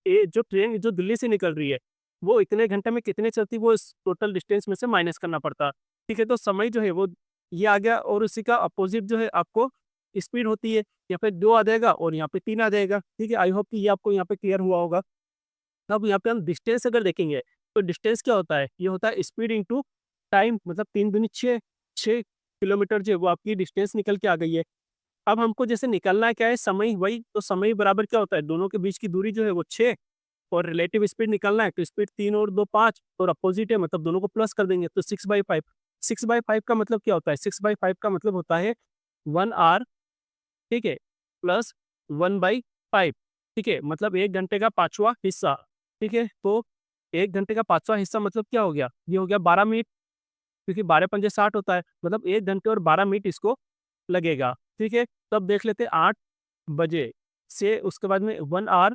जो ट्रेन जो दिल्ली से निकल रही है, वो इतने घंटे में कितने चलती, वो इस टोटल डिस्टेंस में से माइनस करना पड़ता। ठीक है? तो समय जो है वो ये आ गया, और उसी का अपोजिट जो है आपको स्पीड होती है। यहाँ पे 2 आ जाएगा और यहाँ पे 3 आ जाएगा। ठीक है? आई होप कि ये आपको यहाँ पे क्लियर हुआ होगा। अब यहाँ पे हम डिस्टेंस अगर देखेंगे, तो डिस्टेंस क्या होता है? ये होता है स्पीड इंटू टाइम, मतलब 3 दूनी 6, 6 किलोमीटर जो है वो आपकी डिस्टेंस निकल के आ गई है। अब हमको जैसे निकालना क्या है, समय, वही तो समय बराबर क्या होता है? दोनों के बीच की दूरी जो है वो 6, और रिलेटिव स्पीड निकालना है, तो स्पीड 3 और 2 5, और अपोजिट है, मतलब दोनों को प्लस कर देंगे, तो 6/5। 6/5 का मतलब क्या होता है? 6/5 का मतलब होता है 1 आवर, ठीक है? प्लस 1/5, ठीक है? मतलब 1 घंटे का 5वां हिस्सा, ठीक है? तो 1 घंटे का 5वां हिस्सा मतलब क्या हो गया? ये हो गया 12 मिनट, क्योंकि 12 पंजे 60 होता है, मतलब 1 घंटे और 12 मिनट इसको लगेगा, ठीक है? तो अब देख लेते हैं 8 बजे से उसके बाद में 1 आवर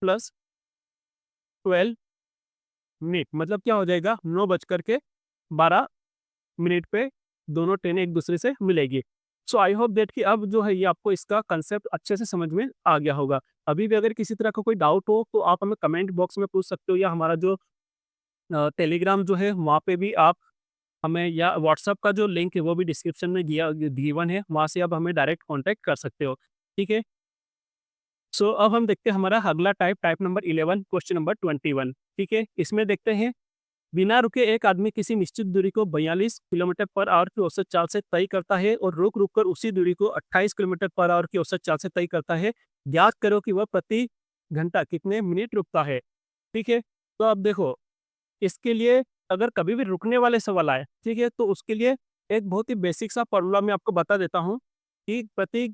प्लस 12 मिनट, मतलब क्या हो जाएगा? 9 बज कर के 12 मिनट पे दोनों ट्रेनें एक-दूसरे से मिलेगी। सो आई होप दैट कि अब जो है ये आपको इसका कांसेप्ट अच्छे से समझ में आ गया होगा। अभी भी अगर किसी तरह का कोई डाउट हो, तो आप हमें कमेंट बॉक्स में पूछ सकते हो, या हमारा जो टेलीग्राम जो है वहाँ पे भी आप हमें, या व्हाट्सएप का जो लिंक है वो भी डिस्क्रिप्शन में गिवन है, वहाँ से आप हमें डायरेक्ट कॉन्टैक्ट कर सकते हो। ठीक है? सो अब हम देखते हैं हमारा अगला type, type number 11, question number 21। ठीक है? इसमें देखते हैं, बिना रुके एक आदमी किसी निश्चित दूरी को 42 किलोमीटर पर आवर की औसत चाल से तय करता है और रुक-रुक कर उसी दूरी को 28 किलोमीटर पर आवर की औसत चाल से तय करता है। ज्ञात करो कि वह प्रति घंटा कितने मिनट रुकता है। ठीक है? तो अब देखो, इसके लिए अगर कभी भी रुकने वाले सवाल आए, ठीक है, तो उसके लिए एक बहुत ही बेसिक सा फॉर्मूला मैं आपको बता देता हूँ कि प्रति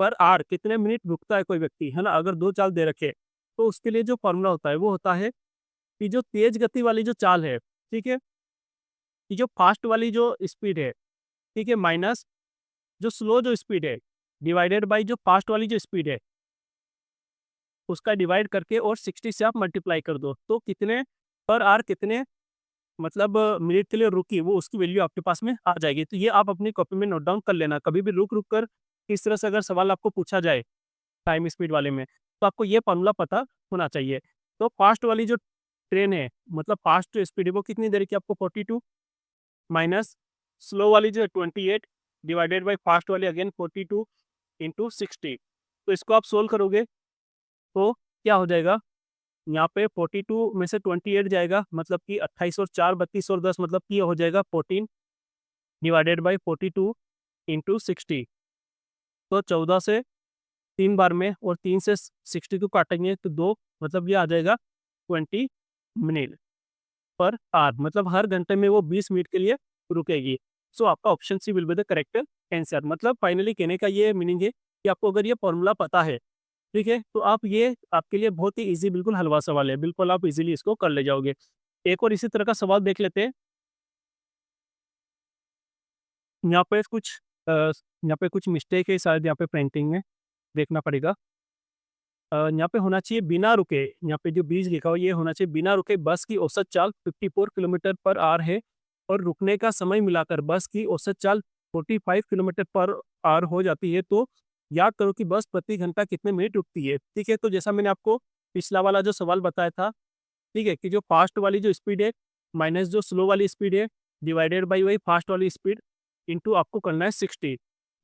पर आवर कितने मिनट रुकता है कोई व्यक्ति, है ना? अगर 2 चाल दे रखे, तो उसके लिए जो फॉर्मूला होता है वो होता है कि जो तेज गति वाली जो चाल है, ठीक है? कि जो फास्ट वाली जो स्पीड है, ठीक है? माइनस जो स्लो जो स्पीड है, डिवाइडेड बाय जो फास्ट वाली जो स्पीड है, उसका डिवाइड करके और 60 से आप मल्टीप्लाई कर दो। तो कितने पर आवर कितने मतलब मिनट के लिए रुकी, वो उसकी वैल्यू आपके पास में आ जाएगी। तो ये आप अपनी कॉपी में नोट डाउन कर लेना। कभी भी रुक-रुक कर इस तरह से अगर सवाल आपको पूछा जाए टाइम स्पीड वाले में, तो आपको ये फॉर्मूला पता होना चाहिए। तो फास्ट वाली जो ट्रेन है, मतलब फास्ट जो स्पीड है वो कितनी देर की आपको 42 माइनस स्लो वाली जो है 28 डिवाइडेड बाय फास्ट वाली अगेन 42 इंटू 60। तो इसको आप सोल्व करोगे तो क्या हो जाएगा, यहाँ पे 42 में से 28 जाएगा, मतलब कि 28 और 4 32 और 10 मतलब कि ये हो जाएगा 14 डिवाइडेड बाय 42 इंटू 60। तो 14 से 3 बार में और 3 से 60 को काटेंगे तो 2 मतलब ये आ जाएगा 20 मिनट पर आवर, मतलब हर घंटे में वो 20 मिनट के लिए रुकेगी। सो आपका option C will be the correct answer. मतलब फाइनली कहने का ये मीनिंग है कि आपको अगर ये फॉर्मूला पता है, ठीक है, तो आप ये आपके लिए बहुत ही ईज़ी बिल्कुल हलवा सवाल है, बिल्कुल आप ईज़िली इसको कर ले जाओगे। एक और इसी तरह का सवाल देख लेते हैं। यहाँ पे कुछ यहाँ पे कुछ मिस्टेक है शायद यहाँ पे प्रिंटिंग में, देखना पड़ेगा। यहाँ पे होना चाहिए बिना रुके, यहाँ पे जो 20 लिखा हुआ है ये होना चाहिए बिना रुके बस की औसत चाल 54 किलोमीटर पर आवर है और रुकने का समय मिलाकर बस की औसत चाल 45 किलोमीटर पर आवर हो जाती है। तो याद करो कि बस प्रति घंटा कितने मिनट रुकती है, ठीक है? तो जैसा मैंने आपको पिछला वाला जो सवाल बताया था, ठीक है, कि जो फास्ट वाली जो स्पीड है माइनस जो स्लो वाली स्पीड है डिवाइडेड बाई वही फास्ट वाली स्पीड इंटू आपको करना है 60,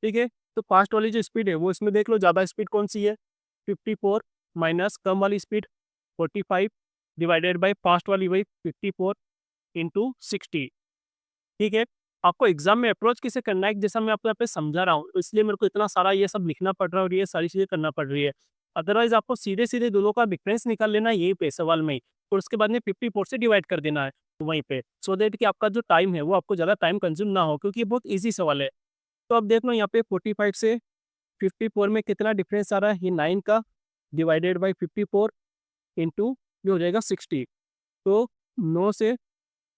ठीक है? तो फास्ट वाली जो स्पीड है वो इसमें देख लो ज़्यादा स्पीड कौन सी है 54 माइनस कम वाली स्पीड 45 डिवाइडेड बाई फास्ट वाली वही 54 इंटू 60, ठीक है? आपको एग्जाम में अप्रोच कैसे करना है जैसा मैं आपको यहाँ पे समझा रहा हूँ, इसलिए मेरे को इतना सारा ये सब लिखना पड़ रहा है और ये सारी चीज़ें करना पड़ रही है। अदरवाइज आपको सीधे-सीधे दोनों का डिफरेंस निकाल लेना है यहीं पे सवाल में ही और उसके बाद में 54 से डिवाइड कर देना है वहीं पे, सो दैट कि आपका जो टाइम है वो आपको ज़्यादा टाइम कंज्यूम ना हो, क्योंकि ये बहुत ईज़ी सवाल है। तो अब देख लो यहाँ पे 45 से 54 में कितना डिफरेंस आ रहा है, ये 9 का डिवाइडेड बाई 54 इंटू ये हो जाएगा 60। तो 9 से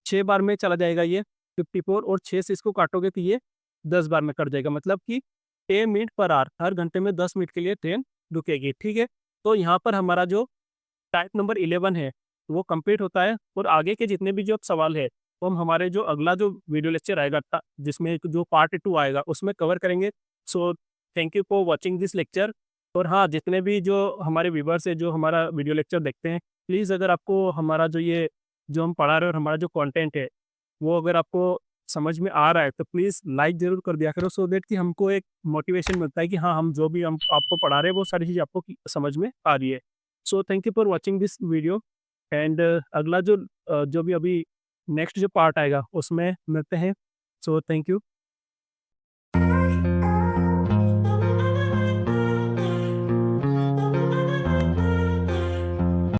6 बार में चला जाएगा ये 54 और 6 से इसको काटोगे तो ये 10 बार में कट जाएगा, मतलब कि 10 मिनट पर आवर, हर घंटे में 10 मिनट के लिए ट्रेन रुकेगी, ठीक है? तो यहाँ पर हमारा जो टाइप नंबर 11 है वो कंप्लीट होता है और आगे के जितने भी जो सवाल है वो हम हमारे जो अगला जो वीडियो लेक्चर आएगा जिसमें जो पार्ट 2 आएगा उसमें कवर करेंगे। So thank you for watching this lecture. और हाँ, जितने भी जो हमारे व्यूवर्स है जो हमारा वीडियो लेक्चर देखते हैं, प्लीज़ अगर आपको हमारा जो ये जो हम पढ़ा रहे हैं और हमारा जो कंटेंट है वो अगर आपको समझ में आ रहा है तो प्लीज़ लाइक ज़रूर कर दिया करो, सो दैट कि हमको एक मोटिवेशन मिलता है कि हाँ, हम जो भी हम आपको पढ़ा रहे हैं वो सारी चीज़ आपको समझ में आ रही है। So thank you for watching this video and अगला जो जो भी अभी नेक्स्ट जो पार्ट आएगा उसमें मिलते हैं। So thank you.